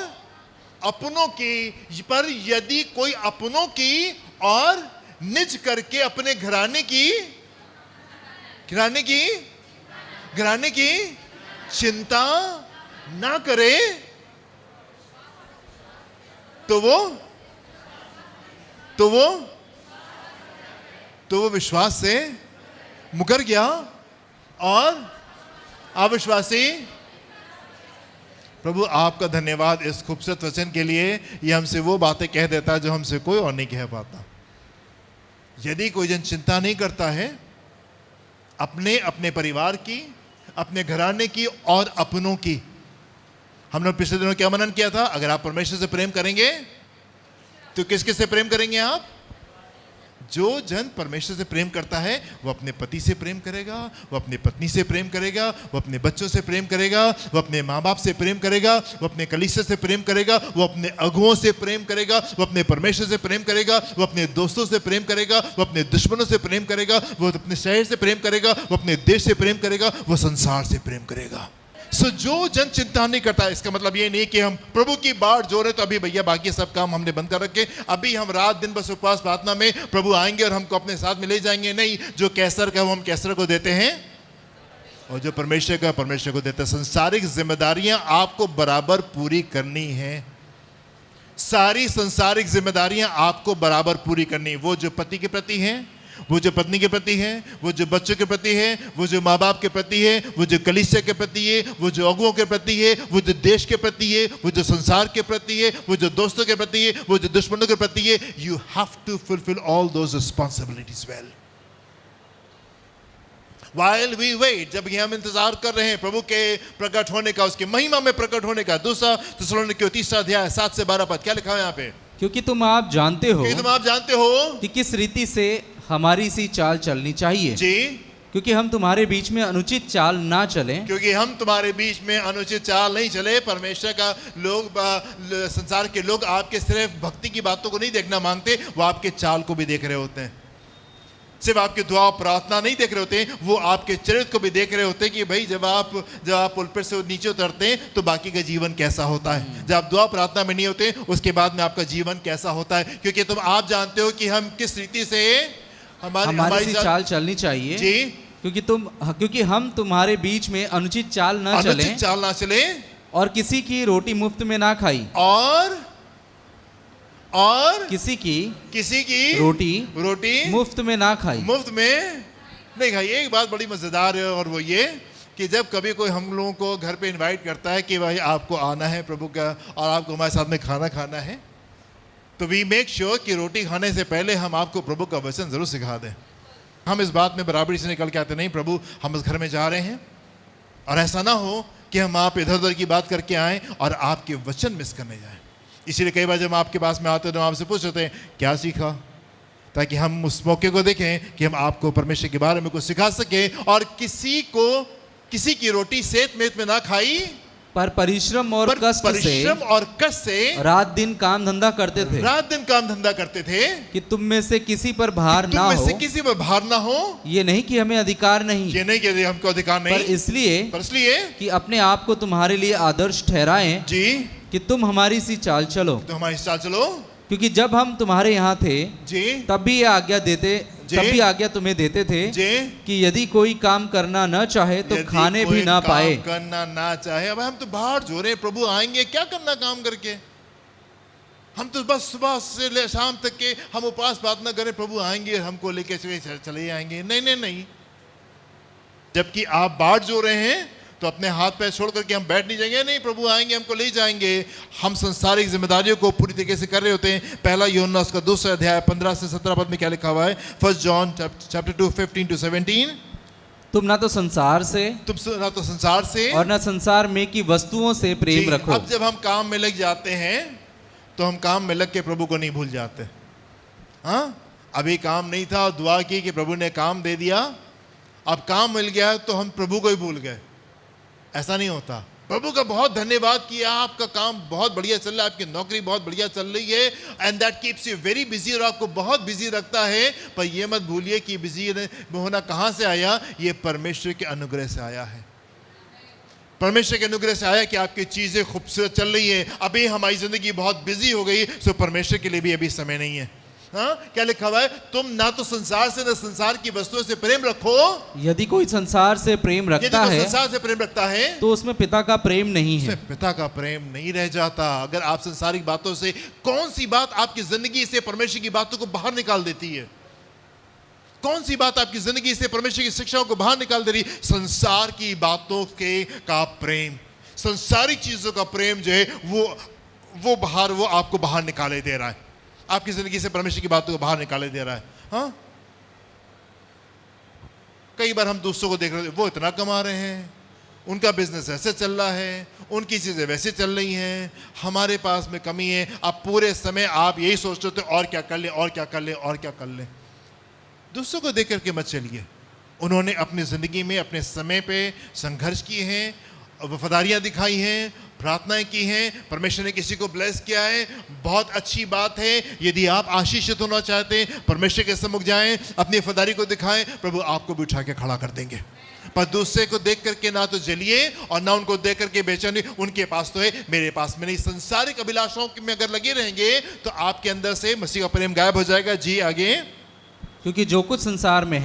S2: अपनों की, पर यदि कोई अपनों की और निज करके अपने घराने की चिंता ना करे तो वो विश्वास से मुकर गया और अविश्वासी। प्रभु आपका धन्यवाद इस खूबसूरत वचन के लिए। ये हमसे वो बातें कह देता है जो हमसे कोई और नहीं कह पाता। यदि कोई जन चिंता नहीं करता है अपने परिवार की, अपने घराने की और अपनों की। हमने पिछले दिनों क्या मनन किया था? अगर आप परमेश्वर से प्रेम करेंगे तो किस से प्रेम करेंगे आप? जो जन परमेश्वर से प्रेम करता है वो अपने पति से प्रेम करेगा, वो अपनी पत्नी से प्रेम करेगा, वो अपने बच्चों से प्रेम करेगा, वो अपने माँ बाप से प्रेम करेगा, वो अपने कलीसिया से प्रेम करेगा, वो अपने अगुओं से प्रेम करेगा, वो अपने परमेश्वर से प्रेम करेगा, वो अपने दोस्तों से प्रेम करेगा, वो अपने दुश्मनों से प्रेम करेगा, वो अपने शहर से प्रेम करेगा, वो अपने देश से प्रेम करेगा, वो संसार से प्रेम करेगा। जो जन चिंता नहीं करता, इसका मतलब ये नहीं कि हम प्रभु की बाट जो रहे तो अभी भैया बाकी सब काम हमने बंद कर रखे, अभी हम रात दिन बस उपवास प्रार्थना में प्रभु आएंगे और हमको अपने साथ में ले जाएंगे। नहीं, जो कैसर का वो हम कैसर को देते हैं और जो परमेश्वर का परमेश्वर को देते हैं। संसारिक जिम्मेदारियां आपको बराबर पूरी करनी है। सारी संसारिक जिम्मेदारियां आपको बराबर पूरी करनी। वो जो पति के प्रति हैं, वो जो पत्नी के प्रति है, वो जो बच्चों के प्रति है, वो जो माँ बाप के प्रति है, वो जो कलीसिया के प्रति है, वो जो अगुओं के प्रति है, वो जो देश के प्रति है, वो जो संसार के प्रति है, वो जो दोस्तों के प्रति है, वो जो दुश्मनों के प्रति है। You have to fulfil all those responsibilities well.
S1: While we wait, जब हम इंतजार कर रहे हैं प्रभु के प्रकट होने का, उसके महिमा में प्रकट होने का। दूसरा थिस्सलुनीकियों 3 अध्याय 7 से 12 पद क्या लिखा है यहाँ पे?
S3: क्योंकि तुम आप जानते हो कि किस रीति से हमारी सी चाल चलनी चाहिए
S1: जी,
S3: क्योंकि हम तुम्हारे बीच में अनुचित चाल ना चले,
S1: क्योंकि हम तुम्हारे बीच में अनुचित चाल नहीं चले। परमेश्वर का लोग, संसार के लोग आपके सिर्फ भक्ति की बातों को नहीं देखना मांगते, वो आपके चाल को भी देख रहे होते हैं। सिर्फ आपकी दुआ प्रार्थना नहीं देख रहे होते, वो आपके चरित्र को भी देख रहे होते हैं कि भाई जब आप पुलपिट से नीचे उतरते हैं तो बाकी का जीवन कैसा होता है, जब आप दुआ प्रार्थना में नहीं होते उसके बाद में आपका जीवन कैसा होता है। क्योंकि तुम आप जानते हो कि हम किस रीति से
S3: हमारी चाल चलनी चाहिए
S1: जी,
S3: क्योंकि हम तुम्हारे बीच में अनुचित चाल ना चले और किसी की रोटी मुफ्त में ना खाई और किसी की रोटी मुफ्त में ना खाई,
S1: मुफ्त में नहीं खाई। एक बात बड़ी मजेदार है और वो ये कि जब कभी कोई हम लोगों को घर पे इनवाइट करता है कि भाई आपको आना है प्रभु का और आपको हमारे साथ में खाना खाना है, तो वी मेक श्योर कि रोटी खाने से पहले हम आपको प्रभु का वचन जरूर सिखा दें। हम इस बात में बराबरी से निकल के आते नहीं, प्रभु हम इस घर में जा रहे हैं और ऐसा ना हो कि हम आप इधर उधर की बात करके आए और आपके वचन मिस करने जाएं। इसीलिए कई बार जब आपके पास में आते हैं तो आपसे पूछते हैं क्या सीखा, ताकि हम उस मौके को देखें कि हम आपको परमेश्वर के बारे में कुछ सिखा सके। और किसी की रोटी सेत मेत में ना खाई,
S3: पर परिश्रम और कष्ट से रात दिन काम धंधा करते थे कि तुम में से किसी पर भार ना हो, ये नहीं कि हमें अधिकार नहीं,
S1: हमको अधिकार नहीं,
S3: पर इसलिए कि अपने आप को तुम्हारे लिए आदर्श ठहराएं जी, कि तुम हमारी सी चाल चलो, क्योंकि जब हम तुम्हारे यहाँ थे जी, तब भी आज्ञा तुम्हें देते थे कि यदि कोई काम करना न चाहे तो खाने भी ना पाए।
S1: करना ना चाहे, अब हम तो बाहर जो रहे, प्रभु आएंगे क्या करना काम करके, हम तो बस सुबह से ले शाम तक के हम उपवास प्रार्थना करें, प्रभु आएंगे हमको लेके चले जाएंगे। नहीं, जबकि आप बाहर जो रहे हैं तो अपने हाथ पैर छोड़ करके हम बैठ नहीं जाएंगे, नहीं प्रभु आएंगे हमको ले जाएंगे। हम संसारिक जिम्मेदारियों को पूरी तरीके से कर रहे होते हैं। पहला यूहन्ना उसका 2 अध्याय 15 से 17 पद में क्या लिखा हुआ है? 1 जॉन चैप्टर 2 15 to 17।
S3: तुम ना तो संसार से और ना संसार में की वस्तुओं से प्रेम रखो।
S1: अब जब हम काम में लग जाते हैं तो हम काम में लग के प्रभु को नहीं भूल जाते। हाँ, अभी काम नहीं था और दुआ की कि प्रभु ने काम दे दिया, अब काम मिल गया तो हम प्रभु को ही भूल गए। ऐसा नहीं होता। प्रभु का बहुत धन्यवाद किया, आपका काम बहुत बढ़िया चल रहा है, आपकी नौकरी बहुत बढ़िया चल रही है, and that keeps you very busy, और आपको बहुत बिजी रखता है। पर यह मत भूलिए कि बिजी होना कहां से आया, ये परमेश्वर के अनुग्रह से आया है। परमेश्वर के अनुग्रह से आया कि आपकी चीजें खूबसूरत चल रही है। अभी हमारी जिंदगी बहुत बिजी हो गई, सो परमेश्वर के लिए भी अभी समय नहीं है। हाँ, क्या लिखा हुआ है? तुम ना तो संसार से ना संसार की वस्तुओं से प्रेम रखो।
S3: यदि कोई संसार से प्रेम रखता है तो उसमें पिता का प्रेम नहीं है,
S1: पिता का प्रेम नहीं रह जाता। अगर आप संसारिक बातों से, कौन सी बात आपकी जिंदगी से परमेश्वर की बातों को बाहर निकाल देती है? कौन सी बात आपकी जिंदगी से परमेश्वर की शिक्षाओं को बाहर निकाल दे रही? संसार की बातों का प्रेम, संसारिक चीजों का प्रेम जो है वो आपको बाहर निकाले दे रहा है, आपकी जिंदगी से परमेश्वर की बातों को बाहर निकाले दे रहा है। हाँ, कई बार हम दूसरों को देख रहे हैं, वो इतना कमा रहे हैं, उनका बिजनेस ऐसे चल रहा है, उनकी चीजें वैसे चल रही हैं, हमारे पास में कमी है। अब पूरे समय आप यही सोचते होते और क्या कर ले, और क्या कर ले, और क्या कर ले। दूसरों को देख करके मत चलिए। उन्होंने अपनी जिंदगी में अपने समय पे संघर्ष किए हैं, वफादारियां दिखाई हैं, प्रार्थनाएं की हैं, परमेश्वर ने किसी को ब्लेस किया है, बहुत अच्छी बात है। यदि आप आशीषित होना चाहते हैं, परमेश्वर के सम्मुख जाएं, अपनी वफादारी को दिखाएं, प्रभु आपको भी उठा के खड़ा कर देंगे। पर दूसरे को देख करके ना तो जलिए और ना उनको देख करके बेचैनी, उनके पास तो है, मेरे पास में नहीं। संसारिक अभिलाषाओं में अगर लगे रहेंगे तो आपके अंदर से मसीह का प्रेम गायब हो जाएगा। जी आगे।
S3: क्योंकि जो कुछ संसार में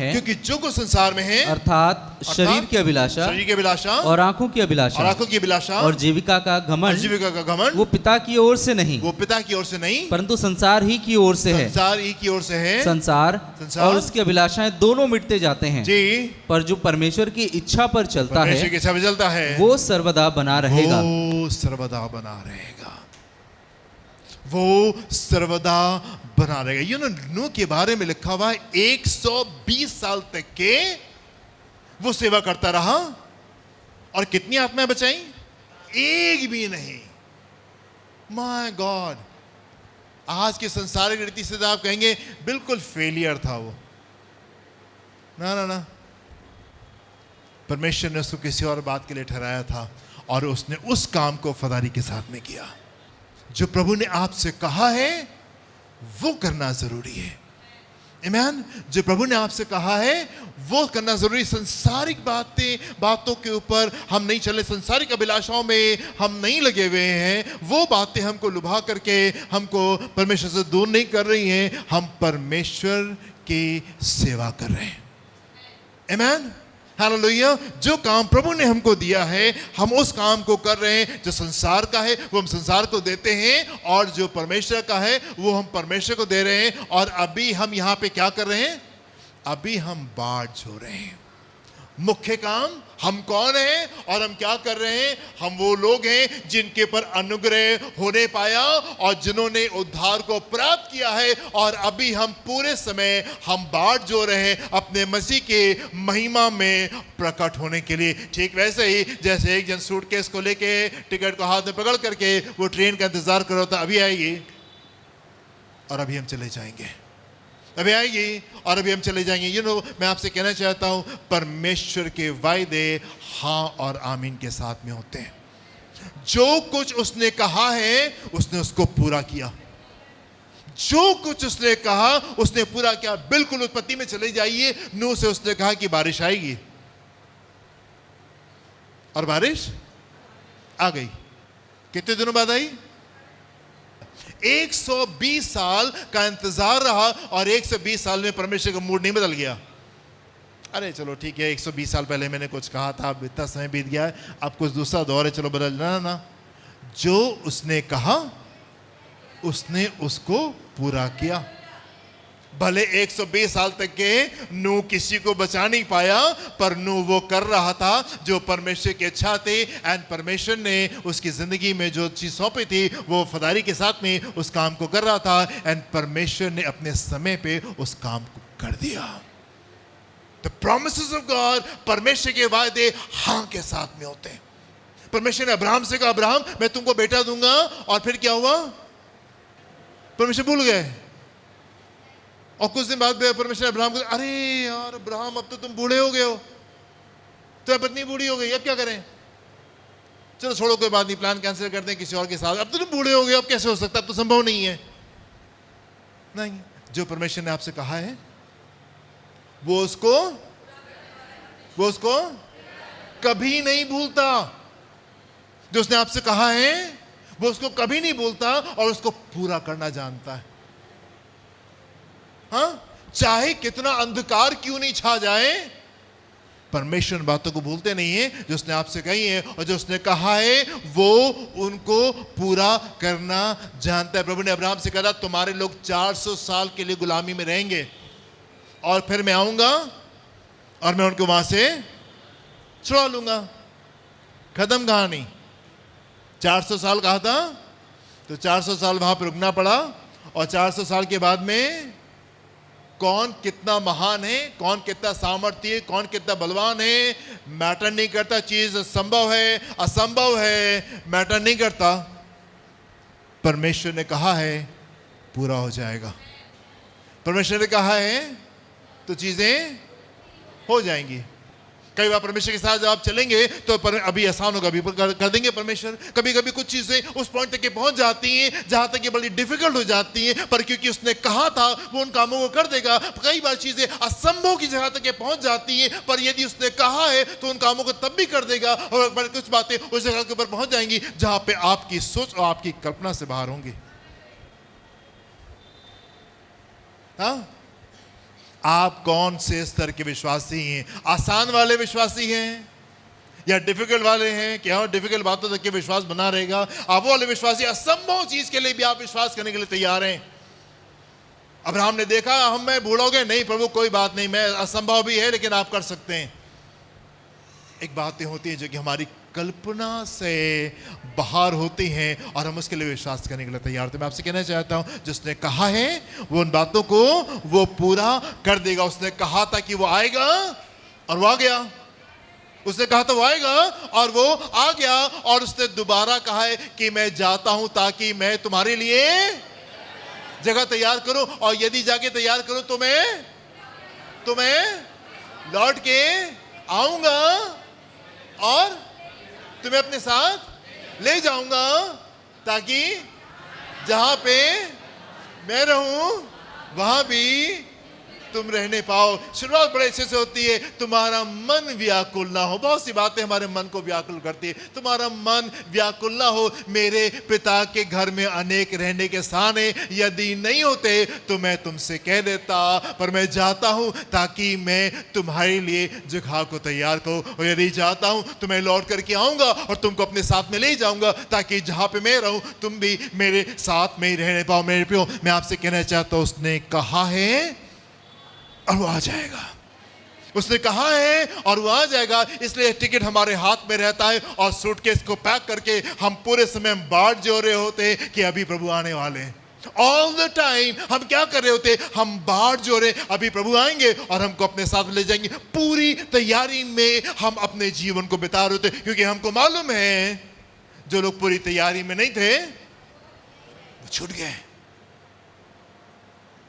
S3: है अर्थात शरीर की अभिलाषा और आंखों की अभिलाषा और जीविका का घमंड वो पिता की ओर से नहीं परंतु संसार ही की ओर से है। संसार और उसकी अभिलाषाएं दोनों मिटते जाते हैं जी, पर जो परमेश्वर की इच्छा पर चलता है वो सर्वदा बना रहेगा।
S1: वो सर्वदा बना रहेगा। नूह के बारे में लिखा हुआ है 120 साल तक के वो सेवा करता रहा और कितनी आत्माएं बचाई? एक भी नहीं। माय गॉड, आज के संसारिक रीति से आप कहेंगे बिल्कुल फेलियर था वो। ना ना ना, परमेश्वर ने उसको किसी और बात के लिए ठहराया था और उसने उस काम को वफादारी के साथ में किया। जो प्रभु ने आपसे कहा है वो करना जरूरी है। आमीन। जो प्रभु ने आपसे कहा है वो करना जरूरी। संसारिक बातों के ऊपर हम नहीं चले, संसारिक अभिलाषाओं में हम नहीं लगे हुए हैं। वो बातें हमको लुभा करके हमको परमेश्वर से दूर नहीं कर रही हैं। हम परमेश्वर की सेवा कर रहे हैं। आमीन, हालेलुया। जो काम प्रभु ने हमको दिया है हम उस काम को कर रहे हैं। जो संसार का है वो हम संसार को देते हैं और जो परमेश्वर का है वो हम परमेश्वर को दे रहे हैं। और अभी हम यहाँ पे क्या कर रहे हैं? अभी हम बाट जो रहे हैं। मुख्य काम हम कौन हैं और हम क्या कर रहे हैं? हम वो लोग हैं जिनके पर अनुग्रह होने पाया और जिन्होंने उद्धार को प्राप्त किया है। और अभी हम पूरे समय हम बाट जो रहे हैं अपने मसीह के महिमा में प्रकट होने के लिए। ठीक वैसे ही जैसे एक जन सूटकेस को लेके टिकट को हाथ में पकड़ करके वो ट्रेन का इंतजार कर रहा था, अभी आएगी और अभी हम चले जाएंगे, अभी आएगी और अभी हम चले जाएंगे। मैं आपसे कहना चाहता हूं परमेश्वर के वायदे हाँ और आमीन के साथ में होते हैं। जो कुछ उसने कहा है उसने उसको पूरा किया। जो कुछ उसने कहा उसने पूरा किया। बिल्कुल उत्पत्ति में चले जाइए, नूह से उसने कहा कि बारिश आएगी और बारिश आ गई। कितने दिनों बाद आई? 120 साल का इंतजार रहा और 120 साल में परमेश्वर का मूड नहीं बदल गया। अरे चलो ठीक है, 120 साल पहले मैंने कुछ कहा था, अब इतना समय बीत गया है, अब कुछ दूसरा दौर है, चलो बदल। ना ना, जो उसने कहा उसने उसको पूरा किया। भले 120 साल तक के नूह किसी को बचा नहीं पाया, पर नूह वो कर रहा था जो परमेश्वर की इच्छा थी। एंड परमेश्वर ने उसकी जिंदगी में जो चीज सौंपी थी वो वफादारी के साथ में उस काम को कर रहा था। एंड परमेश्वर ने अपने समय पे उस काम को कर दिया। द प्रॉमिसेस ऑफ गॉड, परमेश्वर के वायदे हाँ के साथ में होते हैं। परमेश्वर ने अब्राहम से कहा अब्राहम मैं तुमको बेटा दूंगा, और फिर क्या हुआ? परमेश्वर भूल गए। और कुछ दिन बाद परमेश्वर अब्राहम को, अरे यार अब्राहम अब तो तुम बूढ़े हो गए हो, तो पत्नी बूढ़ी हो गई, अब क्या करें? चलो छोड़ो कोई बात नहीं, प्लान कैंसिल करते हैं किसी और के साथ। अब तो तुम बूढ़े हो गए, अब कैसे हो सकता है? अब तो संभव नहीं है। नहीं, जो परमेश्वर ने आपसे कहा है वो उसको कभी नहीं भूलता। जो उसने आपसे कहा है वो उसको कभी नहीं भूलता और उसको पूरा करना जानता है। हाँ, चाहे कितना अंधकार क्यों नहीं छा जाए, परमेश्वर बातों को भूलते नहीं है। जो उसने आपसे कही है और जो उसने कहा है वो उनको पूरा करना जानता है। प्रभु ने अब्राहम से कहा तुम्हारे लोग 400 साल के लिए गुलामी में रहेंगे और फिर मैं आऊंगा और मैं उनको वहां से छुड़ा लूंगा। खत्म कहानी। 400 साल कहा था तो 400 साल वहां पर रुकना पड़ा। और 400 साल के बाद में कौन कितना महान है, कौन कितना सामर्थ्य है, कौन कितना बलवान है, मैटर नहीं करता। चीज संभव है असंभव है, मैटर नहीं करता। परमेश्वर ने कहा है पूरा हो जाएगा। परमेश्वर ने कहा है तो चीजें हो जाएंगी। कई बार परमेश्वर के साथ जब आप चलेंगे तो अभी आसान होगा, अभी कर देंगे परमेश्वर। कभी कभी कुछ चीजें उस पॉइंट तक के पहुंच जाती हैं जहां तक ये बड़ी डिफिकल्ट हो जाती हैं, पर क्योंकि उसने कहा था वो उन कामों को कर देगा। कई बार चीजें असंभव की जगह तक के पहुंच जाती हैं, पर यदि उसने कहा है तो उन कामों को तब भी कर देगा। और कुछ बातें उस जगह के ऊपर पहुंच जाएंगी जहां पे आपकी सोच और आपकी कल्पना से बाहर होंगी। हाँ, आप कौन से स्तर के विश्वासी हैं? आसान वाले विश्वासी हैं या डिफिकल्ट वाले हैं? क्या डिफिकल्ट बातों तक के विश्वास बना रहेगा? आप वो वाले विश्वासी असंभव चीज के लिए भी आप विश्वास करने के लिए तैयार हैं? अब्राहम ने देखा मैं बूढ़ा हो गया, नहीं प्रभु कोई बात नहीं, मैं असंभव भी है लेकिन आप कर सकते हैं। एक बातें होती है जो कि हमारी कल्पना से बाहर होती हैं और हम उसके लिए विश्वास करने के लिए तैयार थे। मैं आपसे कहना चाहता हूं जिसने कहा है वो उन बातों को वो पूरा कर देगा। उसने कहा था कि वो आएगा और वो आ गया।
S2: उसने कहा तो वो आएगा, और वो आ गया, और उसने दोबारा कहा है कि मैं जाता हूं ताकि मैं तुम्हारे लिए जगह तैयार करूं, और यदि जाके तैयार करूं तो मैं लौट के आऊंगा और तुम्हें अपने साथ ले जाऊंगा, ताकि जहां पे मैं रहूं वहां भी तुम रहने पाओ। शुरुआत बड़े अच्छे से होती है, तुम्हारा मन व्याकुल ना हो। बहुत सी बातें हमारे मन को व्याकुल करती है। तुम्हारा मन व्याकुल ना हो। मेरे पिता के घर में अनेक रहने के स्थान है, यदि नहीं होते तो मैं तुमसे कह देता, पर मैं जाता हूं ताकि मैं तुम्हारे लिए जगह को तैयार करूं, और यदि जाता हूं तो मैं लौट करके आऊंगा और तुमको अपने साथ में ले जाऊंगा, ताकि जहां पे मैं रहूं तुम भी मेरे साथ में ही रहने पाओ। मेरे प्रियो, मैं आपसे कहना चाहता हूं, उसने कहा है और वो आ जाएगा। उसने कहा है और वो आ जाएगा। इसलिए टिकट हमारे हाथ में रहता है, और सूटकेस को पैक करके हम पूरे समय बाट जो रहे होते हैं कि अभी प्रभु आने वाले हैं। ऑल द टाइम हम क्या कर रहे होते, हम बाट जो रहे, अभी प्रभु आएंगे और हमको अपने साथ ले जाएंगे। पूरी तैयारी में हम अपने जीवन को बिता रहे होते, क्योंकि हमको मालूम है जो लोग पूरी तैयारी में नहीं थे वो छूट गए।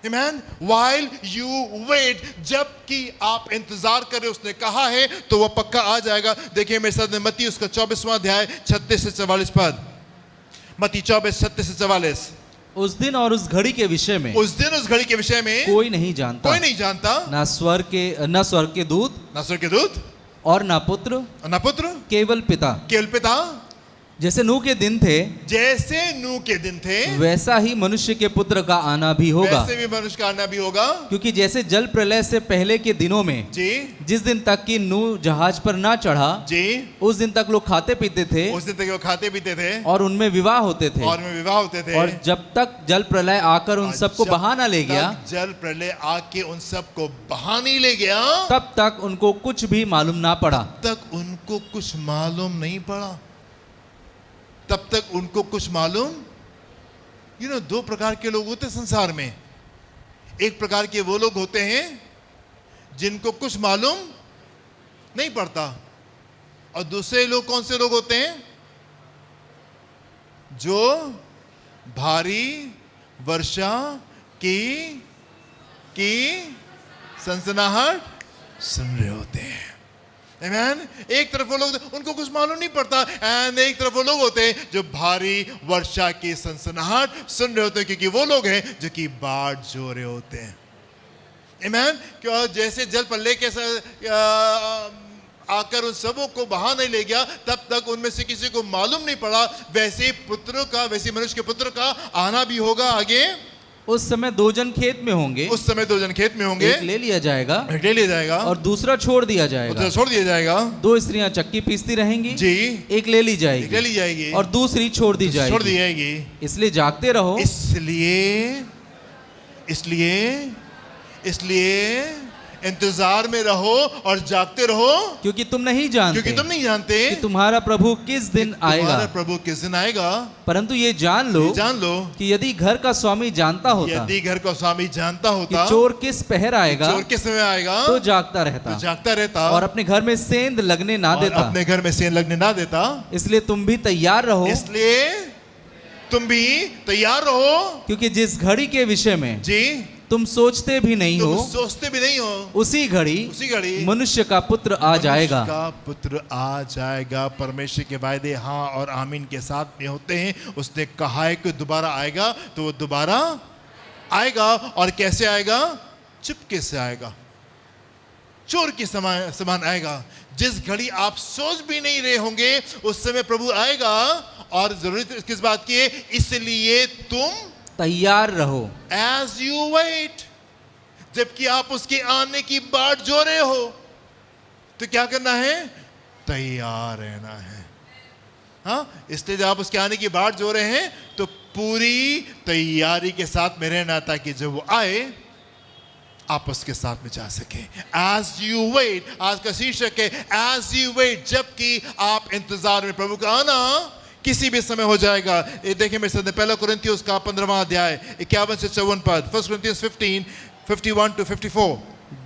S2: Amen? While you wait, जबकि आप इंतजार करें, उसने कहा है तो वो पक्का आ जाएगा। देखिए मेरे साथ मत्ती उसका 24वां अध्याय 36 से 44 पद। मत्ती 24 36 से 44।
S3: उस दिन और उस घड़ी के विषय में,
S2: उस दिन उस घड़ी के विषय में
S3: कोई नहीं जानता, ना स्वर्ग के दूत और ना पुत्र, केवल पिता। जैसे नूह के दिन थे, वैसा ही मनुष्य के पुत्र का आना भी होगा।
S2: वैसे भी मनुष्य का आना भी होगा।
S3: क्योंकि जैसे जल प्रलय से पहले के दिनों में
S2: जी,
S3: जिस दिन तक कि नूह जहाज पर ना चढ़ा
S2: जी,
S3: उस दिन तक लोग खाते पीते थे, और उनमें विवाह होते थे, और जब तक जल प्रलय आकर उन सबको बहा न ले गया,
S2: जल प्रलय आके उन सबको बहा नहीं ले गया,
S3: तब तक उनको कुछ भी मालूम ना पड़ा।
S2: तब तक उनको कुछ मालूम। दो प्रकार के लोग होते संसार में। एक प्रकार के वो लोग होते हैं जिनको कुछ मालूम नहीं पड़ता, और दूसरे लोग कौन से लोग होते हैं, जो भारी वर्षा की सनसनाहट सुन रहे होते हैं। Amen? एक तरफ वो लोग उनको कुछ मालूम नहीं पड़ता, एंड एक तरफ वो लोग होते हैं जो भारी वर्षा की सनसनाहट सुन रहे होते हैं, क्योंकि वो लोग हैं जो कि बाट जो रहे होते हैं। Amen? क्यों? जैसे जल प्रलय के आकर उन सबों को बहा नहीं ले गया, तब तक उनमें से किसी को मालूम नहीं पड़ा, वैसे मनुष्य के पुत्र का आना भी होगा आगे।
S3: उस समय दो जन खेत में होंगे,
S2: एक
S3: ले लिया जाएगा, और दूसरा छोड़ दिया जाएगा। दो स्त्रियां चक्की पीसती रहेंगी
S2: जी, एक ले ली
S3: जाएगी और दूसरी छोड़ दी जाएगी। इसलिए जागते रहो।
S2: इसलिए इंतजार में रहो और जागते रहो,
S3: क्योंकि तुम नहीं जानते कि तुम्हारा प्रभु किस दिन आएगा। परंतु ये जान लो कि यदि घर का स्वामी जानता होता कि चोर किस पहर आएगा, तो जागता रहता और अपने घर में सेंध लगने ना देता। इसलिए तुम भी तैयार रहो, क्योंकि जिस घड़ी के विषय में तुम सोचते भी नहीं हो, उसी घड़ी मनुष्य का पुत्र आ जाएगा।
S2: परमेश्वर के वायदे हाँ और आमीन के साथ में होते हैं। उसने कहा है कि दोबारा आएगा, तो वो दोबारा आएगा। और कैसे आएगा? चुपके से आएगा, चोर के समान आएगा। जिस घड़ी आप सोच भी नहीं रहे होंगे, उस समय प्रभु आएगा। और जरूरत किस बात की है? इसलिए तुम
S3: तैयार रहो।
S2: As you wait, जबकि आप उसके आने की बाट जो रहे हो, तो क्या करना है? तैयार रहना है। हाँ, इसलिए जब आप उसके आने की बाट जो रहे हैं, तो पूरी तैयारी के साथ में रहना, ताकि जब वो आए आप उसके साथ में जा सके। As you wait, आज का शीर्षक है As you wait, जबकि आप इंतजार में। प्रभु का आना किसी भी समय हो जाएगा। ये देखिए मेरे साथ, पहला कुरिन्थियों का 15वां अध्याय 51 से 54 पद। 1 Corinthians 15, 51 to 54।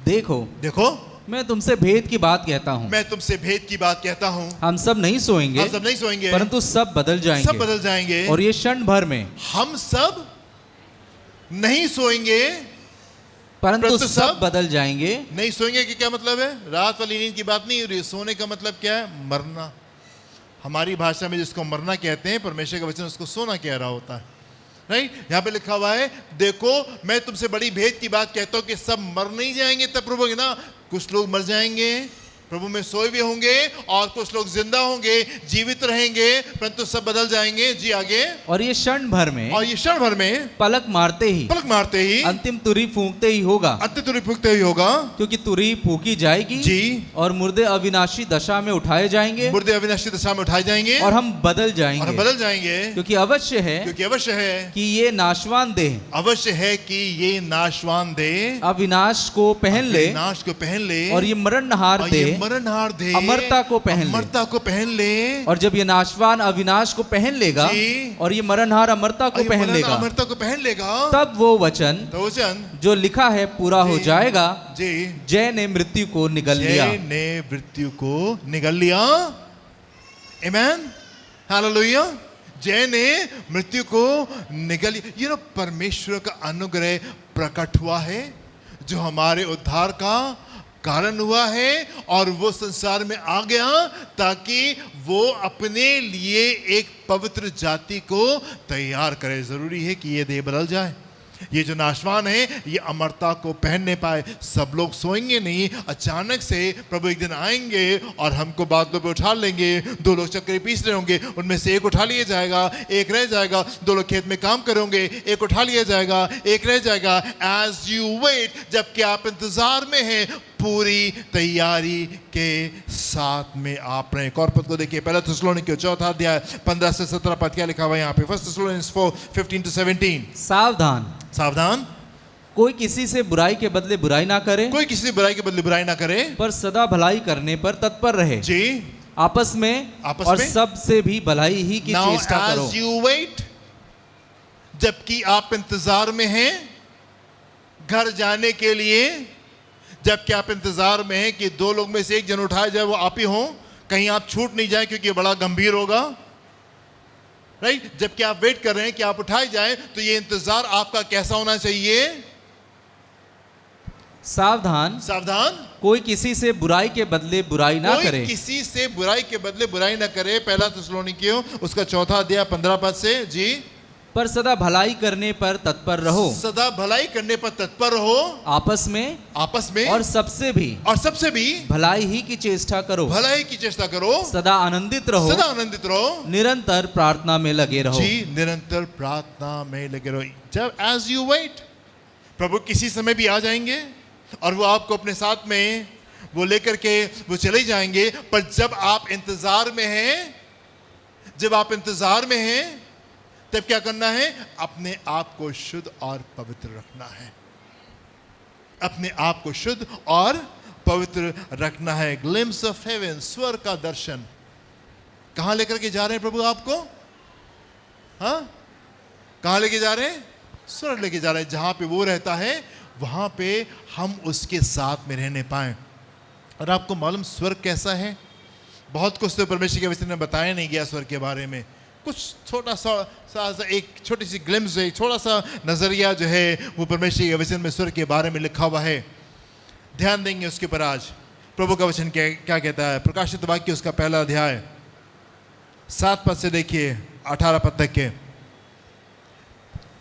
S3: देखो मैं तुमसे भेद की बात कहता हूँ,
S2: मैं तुमसे भेद की बात कहता हूँ,
S3: हम सब नहीं सोएंगे,
S2: हम सब नहीं सोएंगे,
S3: परंतु सब बदल जाएंगे,
S2: सब बदल जाएंगे,
S3: और ये क्षण भर में,
S2: हम सब नहीं सोएंगे
S3: परंतु सब बदल जाएंगे।
S2: नहीं सोएंगे कि क्या मतलब है? रात वाली नींद की बात नहीं हो रही। सोने का मतलब क्या है? मरना। हमारी भाषा में जिसको मरना कहते हैं, परमेश्वर का वचन उसको सोना कह रहा होता है। राइट, यहाँ पे लिखा हुआ है, देखो मैं तुमसे बड़ी भेद की बात कहता हूँ कि सब मर नहीं जाएंगे तब प्रभु के ना, कुछ लोग मर जाएंगे, प्रभु में सोए भी होंगे, और कुछ लोग जिंदा होंगे, जीवित रहेंगे, परंतु सब बदल जाएंगे। जी आगे।
S3: और ये क्षण भर में,
S2: और ये क्षण भर में,
S3: पलक मारते ही
S2: अंतिम
S3: तुरी फूंकते ही होगा,
S2: क्योंकि
S3: तुरी फूंकी जाएगी
S2: जी,
S3: और मुर्दे अविनाशी दशा में उठाए जाएंगे,
S2: और
S3: हम बदल जाएंगे, क्योंकि अवश्य है कि ये नाशवान देह अविनाश को पहन ले, और ये मरणहार देह अमरता को पहन ले। और जब ये नाशवान अविनाश को पहन लेगा और ये मरणहार अमरता को पहन लेगा, तब वो वचन जो लिखा है पूरा हो जाएगा, जय ने मृत्यु को निगल लिया।
S2: आमेन, हालेलुया। जय ने मृत्यु को निगल लिया। ये परमेश्वर का अनुग्रह प्रकट हुआ है, जो हमारे उद्धार का कारण हुआ है, और वो संसार में आ गया ताकि वो अपने लिए एक पवित्र जाति को तैयार करे। जरूरी है कि ये देह बदल जाए। ये जो नाशवान है ये अमरता को पहनने पाए। सब लोग सोएंगे नहीं, अचानक से प्रभु एक दिन आएंगे और हमको बादलों पे उठा लेंगे। दो लोग चक्करे पीस रहे होंगे, उनमें से एक उठा लिया जाएगा, एक रह जाएगा। दो लोग खेत में काम करेंगे, एक उठा लिया जाएगा, एक रह जाएगा। एज यू वेट, जबकि आप इंतजार में हैं, पूरी तैयारी के साथ में आप रहे। एक और पद को देखिए, पहला थिस्सलुनीकियों 4 अध्याय 15 से 17 पद क्या लिखा हुआ है यहाँ पे? 1 Thessalonians 4:15-17। सावधान,
S3: कोई किसी से बुराई के बदले बुराई ना करे,
S2: पर
S3: सदा भलाई करने पर तत्पर रहे
S2: जी।
S3: आपस में और सबसे भी भलाई ही की चेष्टा करो।
S2: As you wait, जबकि आप इंतजार में हैं घर जाने के लिए, जबकि आप इंतजार में हैं कि दो लोग में से एक जन उठाया जाए, वो आप ही हो, कहीं आप छूट नहीं जाए क्योंकि बड़ा गंभीर होगा। राइट, जबकि आप वेट कर रहे हैं कि आप उठाए जाएं, तो ये इंतजार आपका कैसा होना चाहिए?
S3: सावधान, कोई किसी से बुराई के बदले बुराई ना करे,
S2: किसी से बुराई के बदले बुराई ना करे। पहला थिस्सलुनीकियों उसका 4 अध्याय 15 पद से जी।
S3: पर सदा भलाई करने पर तत्पर रहो, आपस में
S2: और सबसे भी
S3: भलाई ही की चेष्टा करो, सदा आनंदित रहो, निरंतर प्रार्थना में लगे रहो
S2: जी, निरंतर प्रार्थना में लगे रहो। जब एज यू वेट, प्रभु किसी समय भी आ जाएंगे और वो आपको अपने साथ में वो लेकर के वो चले जाएंगे। पर जब आप इंतजार में हैं, तब क्या करना है? अपने आप को शुद्ध और पवित्र रखना है। अपने आप को शुद्ध और पवित्र रखना है। ग्लिम्स ऑफ हेवन, स्वर्ग का दर्शन। कहां लेकर के जा रहे हैं प्रभु आपको? हाँ, कहां लेके जा रहे हैं? स्वर्ग लेके जा रहे हैं, जहां पे वो रहता है, वहां पे हम उसके साथ में रहने पाए। और आपको मालूम स्वर्ग कैसा है? बहुत कुछ तो परमेश्वर के वचन में बताया नहीं गया स्वर्ग के बारे में। कुछ छोटा सा एक छोटी सी ग्लिम्स, एक छोटा सा नजरिया जो है वो परमेश्वर के वचन में स्वर्ग के बारे में लिखा हुआ है। ध्यान देंगे उसके ऊपर आज। प्रभु का वचन क्या कहता है? प्रकाशित वाक्य उसका 1 अध्याय 7 पद से देखिए 18 पद तक के।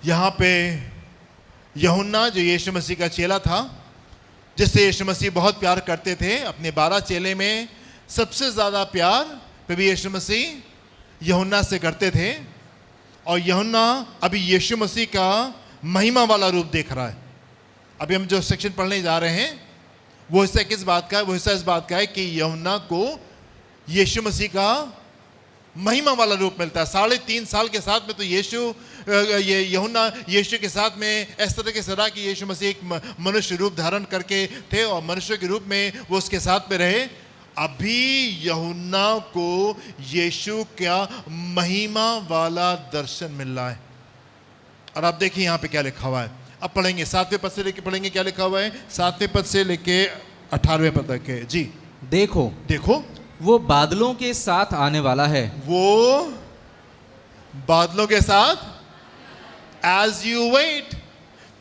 S2: यहाँ पे यूहन्ना जो यीशु मसीह का चेला था, जिससे यीशु मसीह बहुत प्यार करते थे, अपने 12 चेले में सबसे ज्यादा प्यार प्रभु यीशु मसीह यूहन्ना से करते थे। और यूहन्ना अभी यीशु मसीह का महिमा वाला रूप देख रहा है। अभी हम जो सेक्शन पढ़ने जा रहे हैं वो हिस्सा किस बात का है? वो हिस्सा इस बात का है कि यूहन्ना को यीशु मसीह का महिमा वाला रूप मिलता है। 3.5 साल के साथ में तो यूहन्ना यीशु के साथ में इस तरह के सदा कि यीशु मसीह एक मनुष्य रूप धारण करके थे और मनुष्य के रूप में वो उसके साथ में रहे। अभी यूहन्ना को यीशु क्या महिमा वाला दर्शन मिल रहा है। और आप देखिए यहाँ पे क्या लिखा हुआ है। अब पढ़ेंगे 7वें पद से लेके पढ़ेंगे क्या लिखा हुआ है। 7वें पद से लेके
S1: 18वें पद तक है जी।
S3: देखो
S1: देखो
S3: वो बादलों के साथ आने वाला है।
S1: वो बादलों के साथ, as you wait,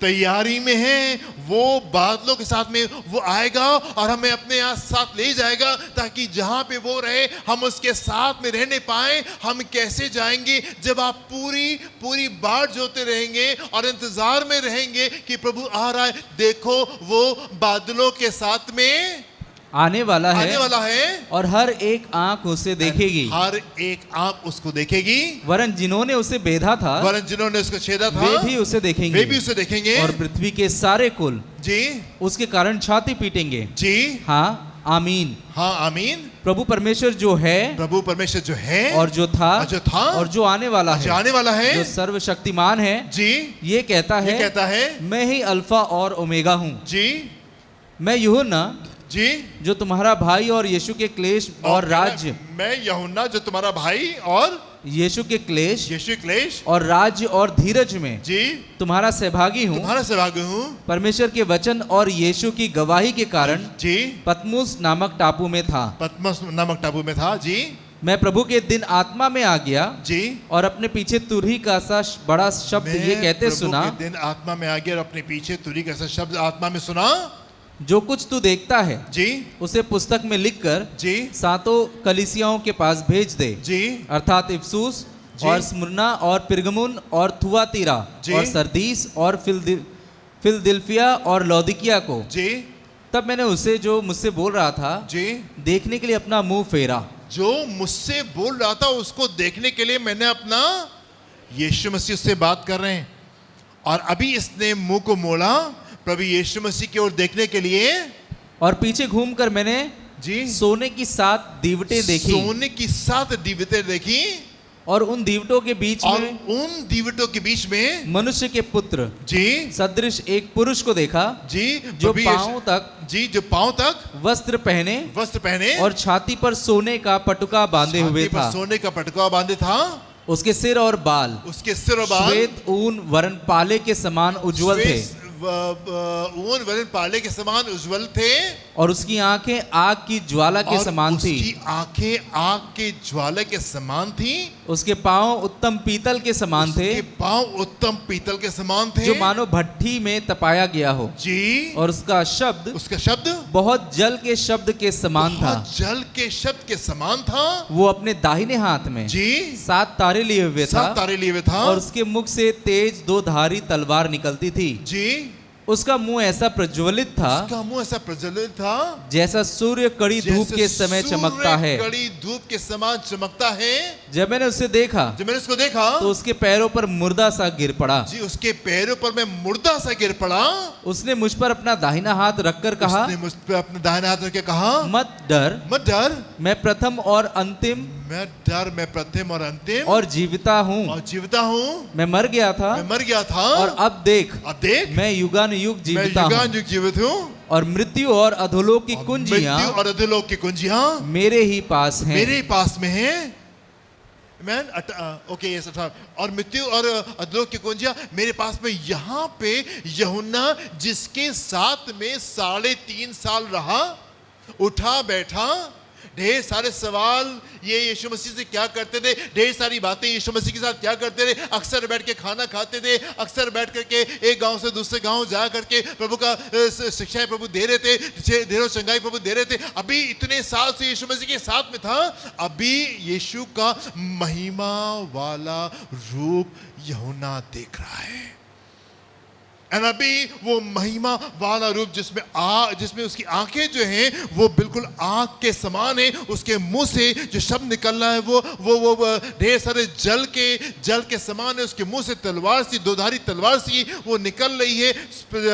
S1: तैयारी में है, वो बादलों के साथ में वो आएगा और हमें अपने यहाँ साथ ले जाएगा, ताकि जहां पे वो रहे हम उसके साथ में रहने पाए। हम कैसे जाएंगे? जब आप पूरी पूरी बाट जोते रहेंगे और इंतजार में रहेंगे कि प्रभु आ रहा है। देखो वो बादलों के साथ में
S3: आने वाला
S1: है
S3: और हर एक आंख उसे देखेगी।
S1: हर एक आंख उसको देखेगी।
S3: वरन जिन्होंने उसे बेधा था,
S1: वरन जिन्होंने उसको छेदा था,
S3: वे भी उसे देखेंगे। और पृथ्वी के सारे कुल
S1: जी
S3: उसके कारण छाती पीटेंगे।
S1: जी
S3: हाँ आमीन।
S1: हाँ आमीन।
S3: प्रभु परमेश्वर जो है और जो था और जो आने वाला है, जो सर्वशक्तिमान है
S1: जी,
S3: ये कहता है मैं ही अल्फा और ओमेगा हूँ
S1: जी।
S3: मैं यूहन्ना
S1: जी,
S3: जो तुम्हारा भाई और यीशु के क्लेश और राज्य,
S1: मैं यूहन्ना जो तुम्हारा भाई और
S3: यीशु के क्लेश और राज्य और धीरज में
S1: जी
S3: तुम्हारा सहभागी हूँ। परमेश्वर के वचन और यीशु की गवाही के कारण
S1: जी
S3: पतमुस नामक टापू में था
S1: जी।
S3: मैं प्रभु के दिन आत्मा में आ गया
S1: जी
S3: और अपने पीछे तुरही का सा बड़ा शब्द ये कहते सुना।
S1: दिन आत्मा में आ गया और अपने पीछे तुरही का सा शब्द आत्मा में सुना।
S3: जो कुछ तू देखता है
S1: जी
S3: उसे पुस्तक में लिखकर
S1: जी
S3: सातों कलीसियाओं के पास भेज दे
S1: जी,
S3: अर्थात इफसूस और स्मुरना और पिरगमुन और थुआतीरा और सरदीस और फिलदिल्फिया और लौदीकिया को
S1: जी।
S3: तब मैंने उसे जो मुझसे बोल रहा था
S1: जी
S3: देखने के लिए अपना मुंह फेरा।
S1: जो मुझसे बोल रहा था उसको देखने के लिए मैंने अपना, यीशु मसीह से बात कर रहे हैं और अभी इसने मुंह को मोड़ा प्रभु यीशु मसीह की ओर देखने के लिए।
S3: और पीछे घूमकर मैंने
S1: जी
S3: सोने की 7 दीवटें देखी और उन दीवटों के बीच में मनुष्य के पुत्र
S1: जी
S3: सदृश एक पुरुष को देखा
S1: जी,
S3: जो पांव तक वस्त्र पहने और छाती पर सोने का पटुका बांधे था। उसके सिर और बाल श्वेत ऊन वरन पाले के समान उज्जवल थे।
S1: ऊन वरन पाले के समान उज्जवल थे।
S3: और उसकी आंखें आग की ज्वाला के समान थी।
S1: उसकी आंखें आग के ज्वाला के समान थी।
S3: उसके पांव उत्तम पीतल के समान थे, जो मानो भट्ठी में तपाया गया हो
S1: जी। और
S3: उसका शब्द बहुत जल के शब्द के समान था। वो अपने दाहिने हाथ में
S1: जी
S3: 7 तारे लिए हुए था और उसके मुख से तेज 2 धारी तलवार निकलती थी
S1: जी।
S3: उसका मुंह ऐसा प्रज्वलित था जैसा सूर्य कड़ी धूप के समय चमकता है।
S1: कड़ी धूप के समान चमकता है।
S3: जब मैंने उसको देखा तो उसके पैरों पर मुर्दा सा गिर पड़ा
S1: जी। उसके पैरों पर मैं मुर्दा सा गिर पड़ा।
S3: उसने मुझ पर अपना दाहिना हाथ रखकर कहा, मत डर, मैं प्रथम और अंतिम और जीविता हूँ। मैं मर गया था और अब देख मैं युगानुयुग जीवित हूँ और मृत्यु और अधोलोक की कुंजियां मेरे ही पास में हैं।
S1: और मृत्यु और अधोलोक की कुंजियां मेरे पास में। यहाँ पे यूहन्ना जिसके साथ में 3.5 साल रहा, उठा बैठा, ढेर सारे सवाल ये यीशु मसीह से क्या करते थे, ढेर सारी बातें यीशु मसीह के साथ क्या करते थे। अक्सर बैठ के खाना खाते थे, अक्सर बैठ करके एक गांव से दूसरे गांव जा करके प्रभु का शिक्षाएं प्रभु दे रहे थे, ढेरों चंगाई प्रभु दे रहे थे। अभी इतने साल से यीशु मसीह के साथ में था, अभी यीशु का महिमा वाला रूप यूहन्ना देख रहा है। और अभी वो महिमा वाला रूप जिसमें उसकी आंखें जो हैं वो बिल्कुल आग के समान है। उसके मुंह से जो शब्द निकल रहा है वो ढेर सारे जल के समान है। उसके मुंह से तलवार सी, 2धारी तलवार सी वो निकल रही है।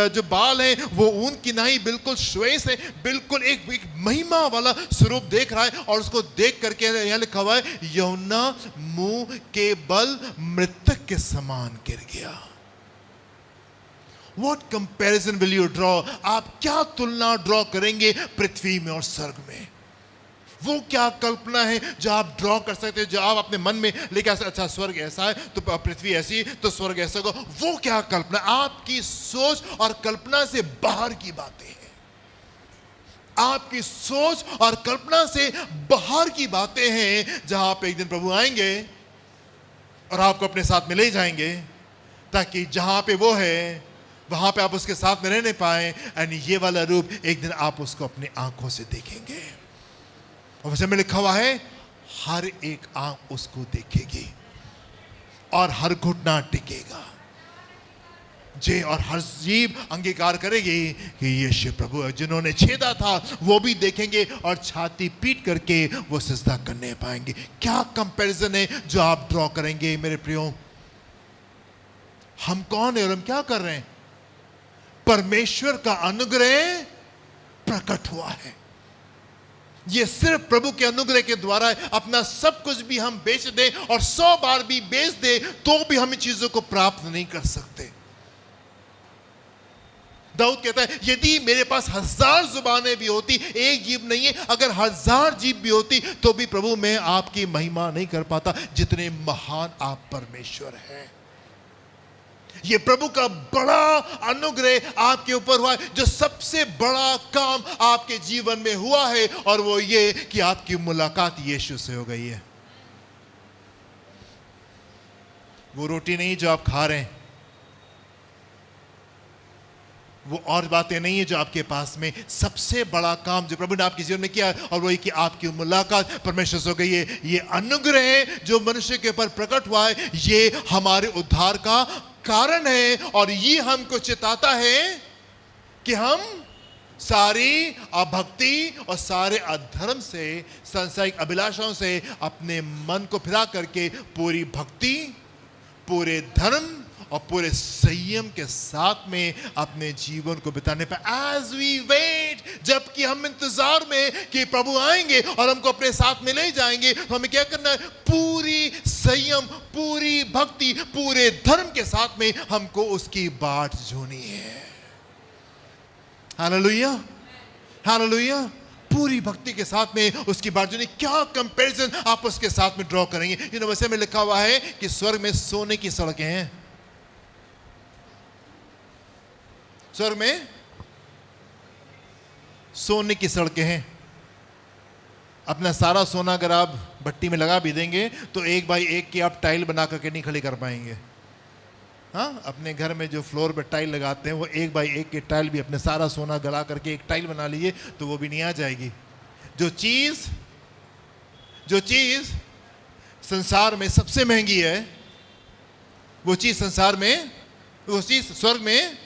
S1: जो बाल हैं वो ऊन की नहीं, बिल्कुल श्वेत है। बिल्कुल एक महिमा वाला स्वरूप देख रहा है। और उसको देख करके यहाँ लिखा हुआ है, यूहन्ना मुंह के बल मृतक के समान गिर गया। What comparison will you draw? आप क्या तुलना ड्रॉ करेंगे पृथ्वी में और स्वर्ग में? वो क्या कल्पना है जो आप ड्रॉ कर सकते हैं, जो आप अपने मन में लेके अच्छा स्वर्ग ऐसा है तो पृथ्वी ऐसी तो स्वर्ग ऐसा होगा। वो क्या कल्पना? आपकी सोच और कल्पना से बाहर की बातें हैं।
S2: आपकी सोच और कल्पना से बाहर की बातें हैं, जहां आप एक दिन प्रभु आएंगे और आपको अपने साथ में ले जाएंगे, ताकि जहां पे वो है वहां पे आप उसके साथ में रहने पाए। एंड ये वाला रूप एक दिन आप उसको अपनी आंखों से देखेंगे। और वैसे में लिखा हुआ है, हर एक आंख उसको देखेगी और हर घुटना टिकेगा जे, और हर जीभ अंगीकार करेगी कि यीशु प्रभु है। जिन्होंने छेदा था वो भी देखेंगे और छाती पीट करके वो सिजदा करने पाएंगे। क्या कंपैरिजन है जो आप ड्रॉ करेंगे मेरे प्रियो? हम कौन है और हम क्या कर रहे हैं? परमेश्वर का अनुग्रह प्रकट हुआ है। ये सिर्फ प्रभु के अनुग्रह के द्वारा है। अपना सब कुछ भी हम बेच दें और 100 बार भी बेच दें तो भी हम इन चीजों को प्राप्त नहीं कर सकते। दाऊद कहता है, यदि मेरे पास 1000 जुबानें भी होती, एक जीभ नहीं है, अगर 1000 जीभ भी होती तो भी प्रभु मैं आपकी महिमा नहीं कर पाता, जितने महान आप परमेश्वर हैं। ये प्रभु का बड़ा अनुग्रह आपके ऊपर हुआ है। जो सबसे बड़ा काम आपके जीवन में हुआ है, और वो ये कि आपकी मुलाकात यीशु से हो गई है। वो रोटी नहीं जो आप खा रहे हैं, वो और बातें नहीं है जो आपके पास में। सबसे बड़ा काम जो प्रभु ने आपके जीवन में किया है, और वो ये कि आपकी मुलाकात परमेश्वर से हो गई है। ये अनुग्रह जो मनुष्य के ऊपर प्रकट हुआ है, ये हमारे उद्धार का कारण है। और ये हमको चिताता है कि हम सारी अभक्ति और सारे अधर्म से, सांसारिक अभिलाषाओं से अपने मन को फिरा करके पूरी भक्ति, पूरे धर्म और पूरे संयम के साथ में अपने जीवन को बिताने पर, एज वी वेट, जबकि हम इंतजार में कि प्रभु आएंगे और हमको अपने साथ में ले जाएंगे, तो हमें क्या करना है? पूरी संयम, पूरी भक्ति, पूरे धर्म के साथ में हमको उसकी बाट जोनी है। Hallelujah, hallelujah. पूरी भक्ति के साथ में उसकी बाट जोनी। क्या कंपैरिजन आप उसके साथ में ड्रॉ करेंगे? वैसे में लिखा हुआ है कि स्वर्ग में सोने की सड़कें हैं। स्वर्ग में सोने की सड़कें हैं। अपना सारा सोना अगर आप भट्टी में लगा भी देंगे तो 1 बाई 1 की आप टाइल बना करके नहीं खड़ी कर पाएंगे। हाँ, अपने घर में जो फ्लोर पे टाइल लगाते हैं, वो 1 बाई 1 की टाइल भी अपने सारा सोना गला करके एक टाइल बना लीजिए तो वो भी नहीं आ जाएगी। जो चीज संसार में सबसे महंगी है, वो चीज संसार में, वो चीज स्वर्ग में,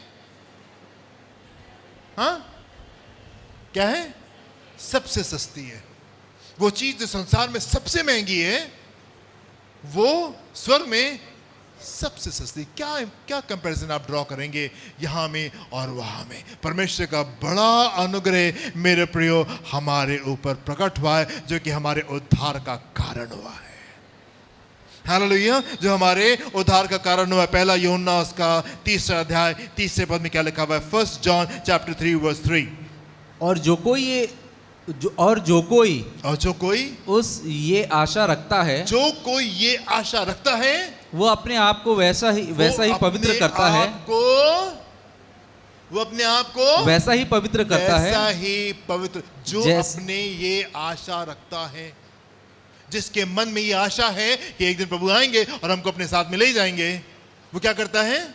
S2: हाँ, क्या है? सबसे सस्ती है। वो चीज जो संसार में सबसे महंगी है, वो स्वर्ग में सबसे सस्ती। क्या कंपैरिजन आप ड्रॉ करेंगे यहां में और वहां में? परमेश्वर का बड़ा अनुग्रह मेरे प्रियो हमारे ऊपर प्रकट हुआ है, जो कि हमारे उद्धार का कारण हुआ है। हालेलुया, जो हमारे उद्धार का कारण हुआ है। पहला यूहन्ना उसका 3 अध्याय 30 पद में क्या लिखा हुआ है? 1 John chapter 3 verse 3।
S3: और जो कोई उस ये आशा रखता है,
S2: जो कोई ये आशा रखता है,
S3: वो अपने आप को वैसा ही पवित्र करता है।
S2: वो अपने आप को
S3: वैसा ही पवित्र करता है,
S2: वैसा ही पवित्र। जो अपने ये आशा रखता है, जिसके मन में ये आशा है कि एक दिन प्रभु आएंगे और हमको अपने साथ में ले जाएंगे, वो क्या करता है?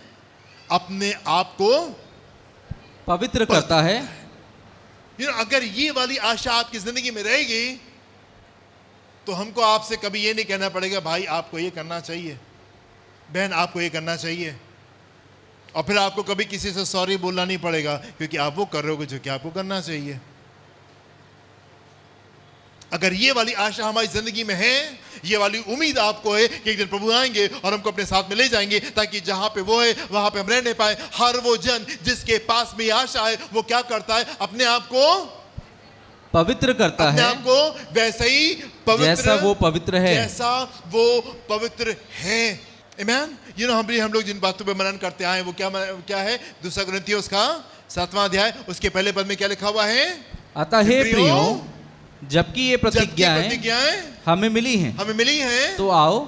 S2: अपने आप को
S3: पवित्र करता है।
S2: अगर ये वाली आशा आपकी जिंदगी में रहेगी तो हमको आपसे कभी ये नहीं कहना पड़ेगा, भाई आपको ये करना चाहिए, बहन आपको ये करना चाहिए, और फिर आपको कभी किसी से सॉरी बोलना नहीं पड़ेगा, क्योंकि आप वो कर रहे हो जो कि आपको करना चाहिए। अगर ये वाली आशा हमारी जिंदगी में है, ये वाली उम्मीद आपको है कि एक दिन प्रभु आएंगे और हमको अपने साथ में ले जाएंगे, ताकि जहां पे वो है वहां पे हम रहने पाए। हर वो जन जिसके पास में आशा है, वो क्या करता है? अपने आप को
S3: पवित्र करता है,
S2: अपने आप को वैसे ही पवित्र,
S3: जैसा वो पवित्र है,
S2: जैसा वो पवित्र है। आमीन। हम लोग जिन बातों पे मनन करते आए, वो क्या है? 2 कुरिन्थियों उसका 7वां अध्याय उसके पहले पद में क्या लिखा हुआ है?
S3: अतः हे प्रियो, जबकि ये प्रतिज्ञाएं हमें मिली हैं, तो आओ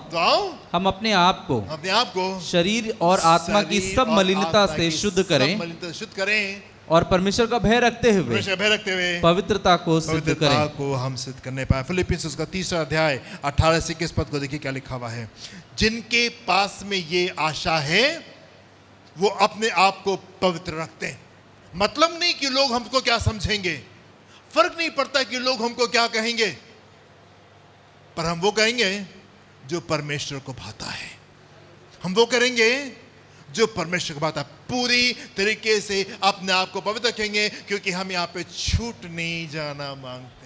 S3: हम अपने आप को शरीर और आत्मा की सब मलिनता से शुद्ध करें। और परमेश्वर का भय रखते हुए पवित्रता को सिद्ध करें।
S2: को हम सिद्ध करने पाए। फिलिपियंस उसका 3 अध्याय 18 से 21 पद को देखिए क्या लिखा हुआ है। जिनके पास में ये आशा है वो अपने आप को पवित्र रखते हैं। मतलब नहीं कि लोग हमको क्या समझेंगे, फर्क नहीं पड़ता कि लोग हमको क्या कहेंगे, पर हम वो कहेंगे जो परमेश्वर को भाता है। हम वो करेंगे जो परमेश्वर को भाता है। पूरी तरीके से अपने आप को पवित्र रखेंगे, क्योंकि हम यहाँ पे छूट नहीं जाना मांगते।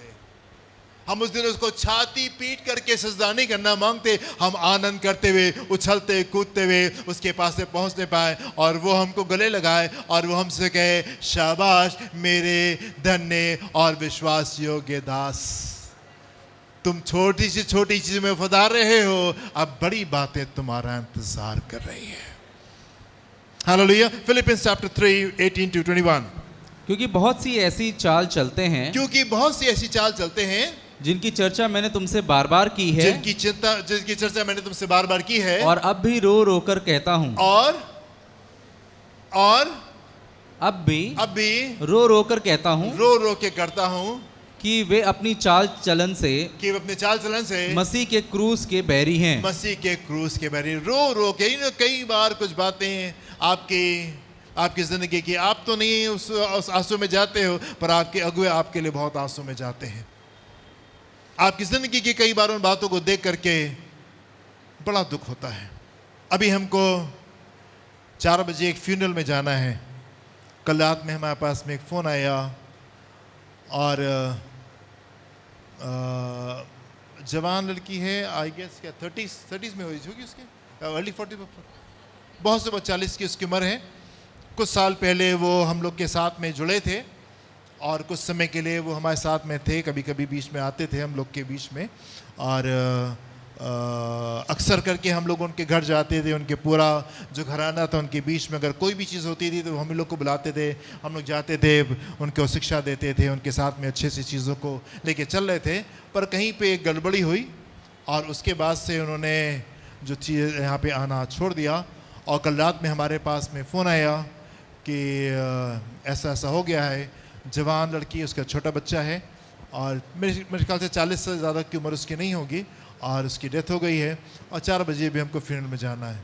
S2: हम उस दिन उसको छाती पीट करके सजदा नहीं करना मांगते। हम आनंद करते हुए, उछलते कूदते हुए उसके पास से पहुंचने पाए और वो हमको गले लगाए और वो हमसे कहे, शाबाश मेरे धन्य और विश्वास योग्य दास, तुम छोटी सी छोटी चीज में वफादार रहे हो, अब बड़ी बातें तुम्हारा इंतजार कर रही है। हालेलुया। Philippians chapter 3 18 to 21।
S3: क्योंकि बहुत सी ऐसी चाल चलते हैं, जिनकी चर्चा मैंने तुमसे बार बार की है,
S2: जिनकी चर्चा मैंने तुमसे बार बार की है,
S3: और अब भी रो रो कर कहता हूं,
S2: और
S3: अब भी रो रो कर कहता हूं,
S2: रो रो के करता हूं
S3: कि वे अपनी चाल चलन से मसीह के क्रूस के बैरी हैं।
S2: मसीह के क्रूस के बैरी। रो रो के कई बार कुछ बातें आपकी जिंदगी की, आप तो नहीं उस आंसू में जाते हो, पर आपके अगुए आपके लिए बहुत आंसू में जाते हैं। आपकी जिंदगी की कई बार उन बातों को देख करके बड़ा दुख होता है। अभी हमको 4 बजे एक फ्यूनरल में जाना है। कल रात में हमारे पास में एक फ़ोन आया और जवान लड़की है, आई गेस क्या 30s में हुई होगी, उसके अर्ली 40, बहुत से 40 की उसकी उम्र है। कुछ साल पहले वो हम लोग के साथ में जुड़े थे और कुछ समय के लिए वो हमारे साथ में थे, कभी कभी बीच में आते थे हम लोग के बीच में, और अक्सर करके हम लोग उनके घर जाते थे। उनके पूरा जो घराना था उनके बीच में अगर कोई भी चीज़ होती थी तो हम लोग को बुलाते थे, हम लोग जाते थे, उनको शिक्षा देते थे, उनके साथ में अच्छे से चीज़ों को लेके चल रहे थे। पर कहीं पे एक गड़बड़ी हुई और उसके बाद से उन्होंने जो चीज़ यहाँ पे आना छोड़ दिया। और कल रात में हमारे पास में फ़ोन आया कि ऐसा ऐसा हो गया है। जवान लड़की, उसका छोटा बच्चा है और मेरे ख्याल से 40 से ज़्यादा की उम्र उसकी नहीं होगी, और उसकी डेथ हो गई है और 4 बजे भी हमको फ्यूनरल में जाना है।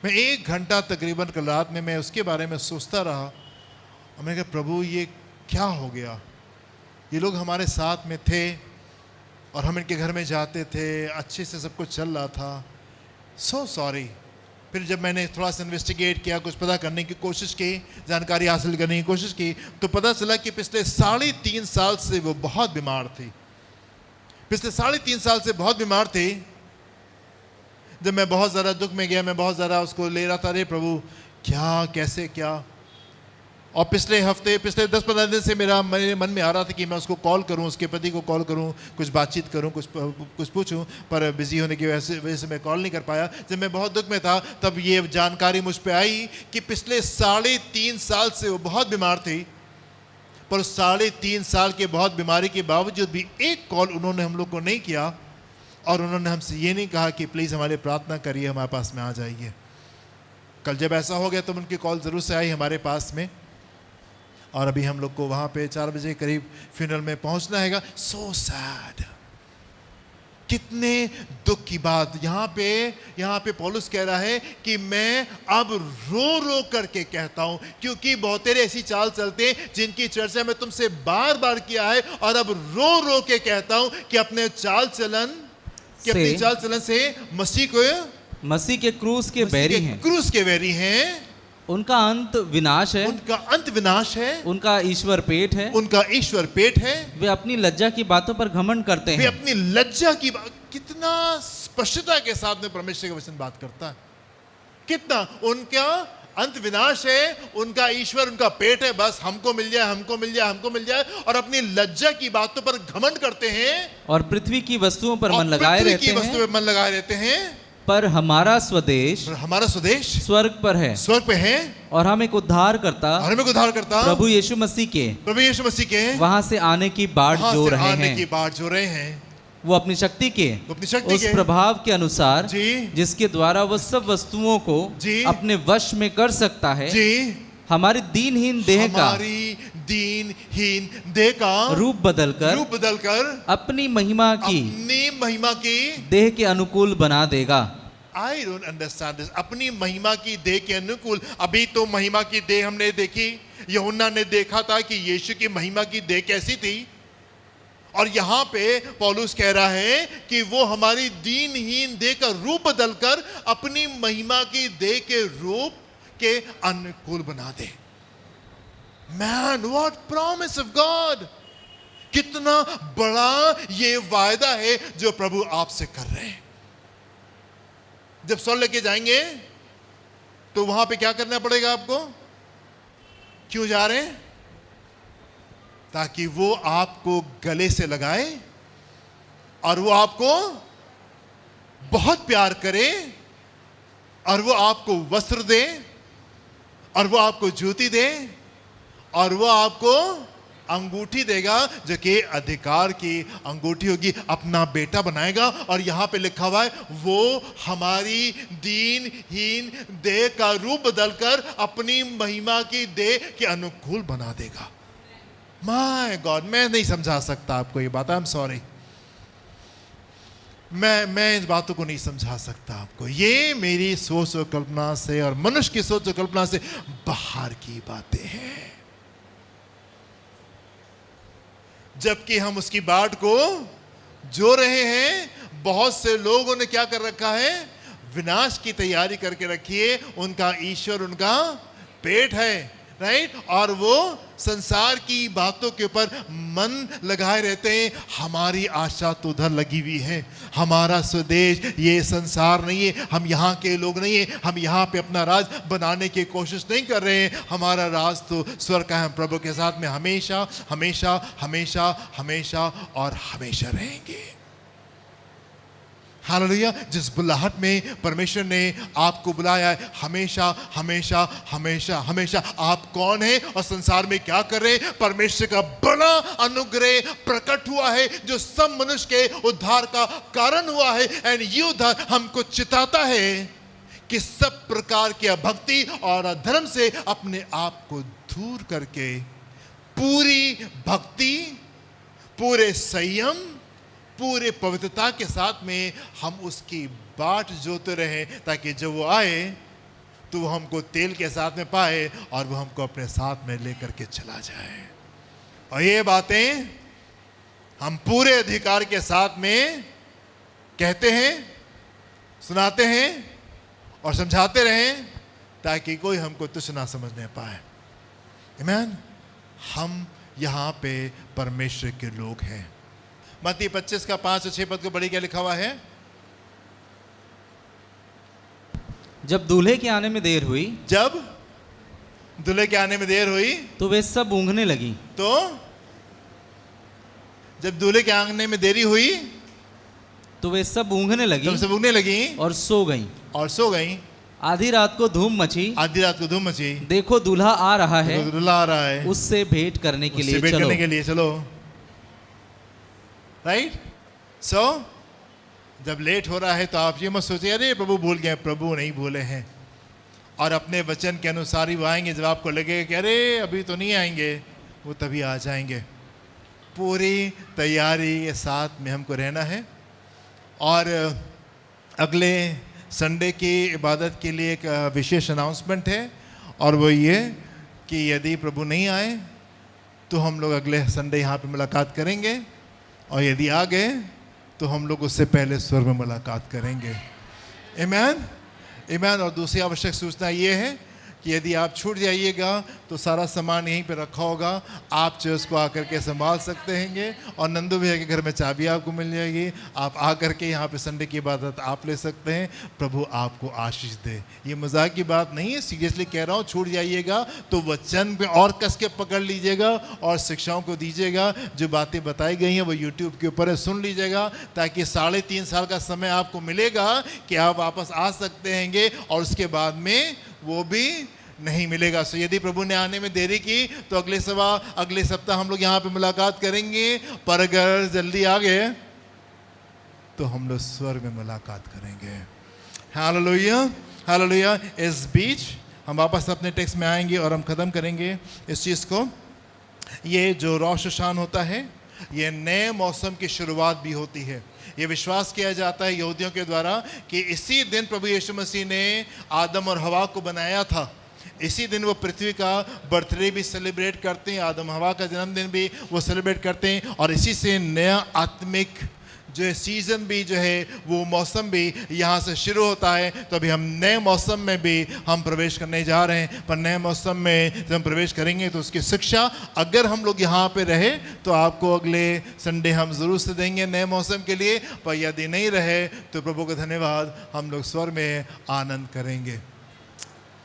S2: मैं 1 घंटा तकरीबन कल रात में मैं उसके बारे में सोचता रहा और मैंने कहा, प्रभु ये क्या हो गया? ये लोग हमारे साथ में थे और हम इनके घर में जाते थे, अच्छे से सब कुछ चल रहा था। So sorry. फिर जब मैंने थोड़ा सा इन्वेस्टिगेट किया, कुछ पता करने की कोशिश की, जानकारी हासिल करने की कोशिश की, तो पता चला कि पिछले 3.5 साल से वो बहुत बीमार थी। पिछले 3.5 साल से बहुत बीमार थी। जब मैं बहुत ज़्यादा दुख में गया, मैं बहुत ज़्यादा उसको ले रहा था, अरे प्रभु क्या, कैसे, क्या। और पिछले 10-15 दिन से मेरे मन में आ रहा था कि मैं उसको कॉल करूं, उसके पति को कॉल करूं, कुछ बातचीत करूं, कुछ पूछूं, पर बिजी होने की वजह से मैं कॉल नहीं कर पाया। जब मैं बहुत दुख में था तब ये जानकारी मुझ पे आई कि पिछले 3.5 साल से वो बहुत बीमार थी, पर 3.5 साल के बहुत बीमारी के बावजूद भी एक कॉल उन्होंने हम लोग को नहीं किया और उन्होंने हमसे ये नहीं कहा कि प्लीज़ हमारे प्रार्थना करिए, हमारे पास में आ जाइए। कल जब ऐसा हो गया तो उनकी कॉल ज़रूर से आई हमारे पास में, और अभी हम लोग को वहाँ पे 4 बजे करीब फ्यूनरल में पहुँचना है। So sad. कितने दुख की बात। यहाँ पे पौलुस कह रहा है कि मैं अब रो रो करके कहता हूँ, क्योंकि बहुतेरे ऐसी चाल चलते जिनकी चर्चा मैं तुमसे बार बार किया है, और अब रो रो के कहता हूँ कि अपनी चाल चलन से
S3: मसीह के क्रूस के
S2: बैरी हैं।
S3: उनका अंत विनाश है। उनका ईश्वर पेट है। वे अपनी लज्जा की बातों पर घमंड करते हैं।
S2: अपनी लज्जा की बात, कितना स्पष्टता के साथ में परमेश्वर का वचन बात करता है। कितना उनका अंत विनाश है, उनका ईश्वर उनका पेट है। बस हमको मिल जाए, और अपनी लज्जा की बातों पर घमंड करते हैं
S3: और पृथ्वी की वस्तुओं पर मन लगाए
S2: रहते हैं।
S3: पर हमारा स्वदेश स्वर्ग पर है, और हम एक उद्धारकर्ता प्रभु यीशु मसीह के वहां से आने की बाट जो रहे हैं। वो अपनी शक्ति के उस प्रभाव के अनुसार जिसके द्वारा वो सब वस्तुओं को अपने वश में कर सकता है, हमारी दीनहीन देह
S2: का
S3: रूप बदलकर अपनी महिमा की देह के अनुकूल बना देगा।
S2: I don't understand this. अपनी महिमा की देह के अनुकूल। अभी तो महिमा की देह हमने देखी, यूहन्ना ने देखा था कि यीशु की महिमा की देह कैसी थी, और यहाँ पे पौलुस कह रहा है कि वो हमारी दीनहीन देह का रूप बदलकर अपनी महिमा की देह के रूप के अनुकूल बना दे। Man, what promise of God! कितना बड़ा ये वायदा है जो प्रभु आपसे कर रहे हैं। जब स्वर्ग लेके जाएंगे तो वहां पे क्या करना पड़ेगा आपको? क्यों जा रहे हैं? ताकि वो आपको गले से लगाए और वो आपको बहुत प्यार करे और वो आपको वस्त्र दे और वो आपको जूती दे और वो आपको अंगूठी देगा जो कि अधिकार की अंगूठी होगी, अपना बेटा बनाएगा। और यहां पे लिखा हुआ है वो हमारी दीनहीन देह का रूप बदलकर अपनी महिमा की देह के अनुकूल बना देगा। माय गॉड, मैं नहीं समझा सकता आपको ये बात। आई एम सॉरी, मैं इस बातों को नहीं समझा सकता आपको। ये मेरी सोच और कल्पना से और मनुष्य की सोच और कल्पना से बाहर की बातें हैं। जबकि हम उसकी बाट को जो रहे हैं, बहुत से लोगों ने क्या कर रखा है? विनाश की तैयारी करके रखी है। उनका ईश्वर उनका पेट है, राइट? और वो संसार की बातों के ऊपर मन लगाए रहते हैं। हमारी आशा तो उधर लगी हुई है। हमारा स्वदेश ये संसार नहीं है, हम यहाँ के लोग नहीं है, हम यहाँ पे अपना राज बनाने की कोशिश नहीं कर रहे हैं। हमारा राज तो स्वर्ग का है। हम प्रभु के साथ में हमेशा हमेशा हमेशा हमेशा और हमेशा रहेंगे। हालेलुया। जिस बुलाहट में परमेश्वर ने आपको बुलाया है, हमेशा हमेशा हमेशा हमेशा। आप कौन हैं और संसार में क्या कर रहे हैं? परमेश्वर का बड़ा अनुग्रह प्रकट हुआ है जो सब मनुष्य के उद्धार का कारण हुआ है। एंड ये उद्धार हमको चिताता है कि सब प्रकार की अभक्ति और अधर्म से अपने आप को दूर करके पूरी भक्ति, पूरे संयम, पूरे पवित्रता के साथ में हम उसकी बाट जोते रहें, ताकि जब वो आए तो वो हमको तेल के साथ में पाए और वो हमको अपने साथ में लेकर के चला जाए। और ये बातें हम पूरे अधिकार के साथ में कहते हैं, सुनाते हैं और समझाते रहें, ताकि कोई हमको तुच्छ ना समझने पाए। आमीन। हम यहाँ पे परमेश्वर के लोग हैं। मत्ती 25 का 5 और 6 पद को बड़ी क्या लिखा हुआ है?
S3: जब दूल्हे के आने में देर हुई,
S2: जब दूल्हे के आने में देर हुई
S3: तो वे सब ऊँघने लगी।
S2: तो जब दूल्हे के आने में देरी हुई
S3: तो वे सब ऊँघने लगी और सो गईं। आधी रात को धूम मची। देखो दूल्हा आ रहा है, उससे भेंट करने के लिए
S2: चलो। राइट? सो जब लेट हो रहा है तो आप ये मत सोचिए अरे प्रभु भूल गए। प्रभु नहीं भूले हैं, और अपने वचन के अनुसार ही वो आएंगे। जब आपको लगेगा कि अरे अभी तो नहीं आएंगे, वो तभी आ जाएंगे। पूरी तैयारी के साथ में हमको रहना है। और अगले संडे की इबादत के लिए एक विशेष अनाउंसमेंट है, और वो ये कि यदि प्रभु नहीं आए तो हम लोग अगले संडे यहाँ पे मुलाकात करेंगे, और यदि आ गए तो हम लोग उससे पहले स्वर्ग में मुलाकात करेंगे। आमीन, आमीन। और दूसरी आवश्यक सूचना ये है कि यदि आप छूट जाइएगा तो सारा सामान यहीं पे रखा होगा, आप चर्च को आकर के संभाल सकते हैं, और नंदू भैया के घर में चाबी आपको मिल जाएगी। आप आकर के यहाँ पे संडे की इबादत आप ले सकते हैं। प्रभु आपको आशीष दे। ये मजाक की बात नहीं है, सीरियसली कह रहा हूँ। छूट जाइएगा तो वचन पे और कस के पकड़ लीजिएगा और शिक्षाओं को दीजिएगा। जो बातें बताई गई हैं वो यूट्यूब के ऊपर है, सुन लीजिएगा, ताकि 3.5 साल का समय आपको मिलेगा कि आप वापस आ सकते हैं, और उसके बाद में वो भी नहीं मिलेगा। सो यदि प्रभु ने आने में देरी की तो अगले सप्ताह हम लोग यहाँ पे मुलाकात करेंगे, पर अगर जल्दी आ गए तो हम लोग स्वर्ग में मुलाकात करेंगे। Hallelujah, hallelujah. इस बीच
S1: हम वापस अपने टेक्स्ट में आएंगे और हम ख़त्म करेंगे इस चीज़ को। ये जो रोश शान होता है, ये नए मौसम की शुरुआत भी होती है। ये विश्वास किया जाता है यहूदियों के द्वारा कि इसी दिन प्रभु यीशु मसीह ने आदम और हवा को बनाया था। इसी दिन वो पृथ्वी का बर्थडे भी सेलिब्रेट करते हैं, आदम हवा का जन्मदिन भी वो सेलिब्रेट करते हैं, और इसी से नया आत्मिक जो सीज़न भी जो है, वो मौसम भी यहाँ से शुरू होता है। तो अभी हम नए मौसम में भी हम प्रवेश करने जा रहे हैं। पर नए मौसम में जब हम प्रवेश करेंगे तो उसकी शिक्षा अगर हम लोग यहाँ पे रहे तो आपको अगले संडे हम ज़रूर से देंगे नए मौसम के लिए। पर यदि नहीं रहे तो प्रभु का धन्यवाद, हम लोग स्वर में आनंद करेंगे।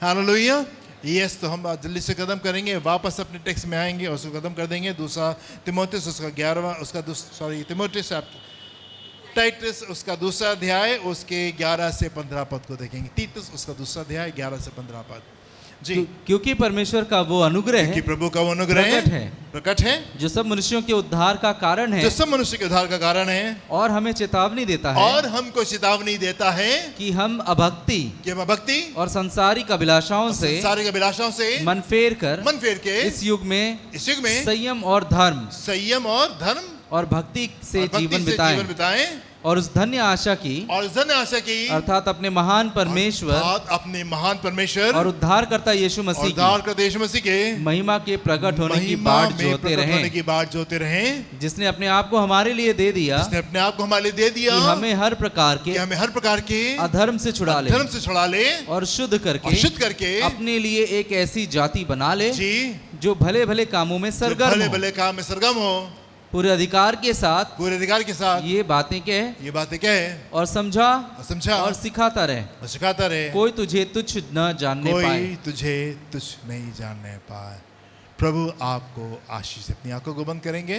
S1: हालेलुया। यस, तो हम जल्दी से कदम करेंगे, वापस अपने टेक्स्ट में आएंगे और उसको खत्म कर देंगे। दूसरा तिमोथियस उसका 11वां उसका तिमोथियस टाइटस उसका दूसरा अध्याय उसके 11 से 15 पद को देखेंगे। तीतुस उसका दूसरा अध्याय 11 से 15 पद। जी,
S3: क्योंकि परमेश्वर का वो अनुग्रह है,
S1: प्रभु का वो अनुग्रह प्रकट है
S3: जो सब मनुष्यों के उद्धार का कारण है,
S1: जो सब मनुष्य के उद्धार का कारण है,
S3: और हमें चेतावनी देता है,
S1: और हमको चेतावनी देता है
S3: कि हम अभक्ति और सांसारिक अभिलाषाओं से मन फेर के इस युग में संयम और धर्म और भक्ति से जीवन बिताएं, और उस धन्य आशा की अर्थात अपने महान परमेश्वर और उद्धारकर्ता यीशु मसीह के महिमा के प्रकट होने की बाट जोते रहें, जिसने अपने आप को हमारे लिए दे दिया, कि हमें हर प्रकार के अधर्म से छुड़ा ले और शुद्ध करके अपने लिए एक ऐसी जाति बना ले जो भले भले कामों में सरगर्म हो। पूरे अधिकार के साथ ये बातें कहे और समझा और सिखाता रहे, कोई तुझे तुच्छ न जानने
S1: नहीं जानने पाए। प्रभु आपको आशीष। अपनी आंखों को बंद करेंगे।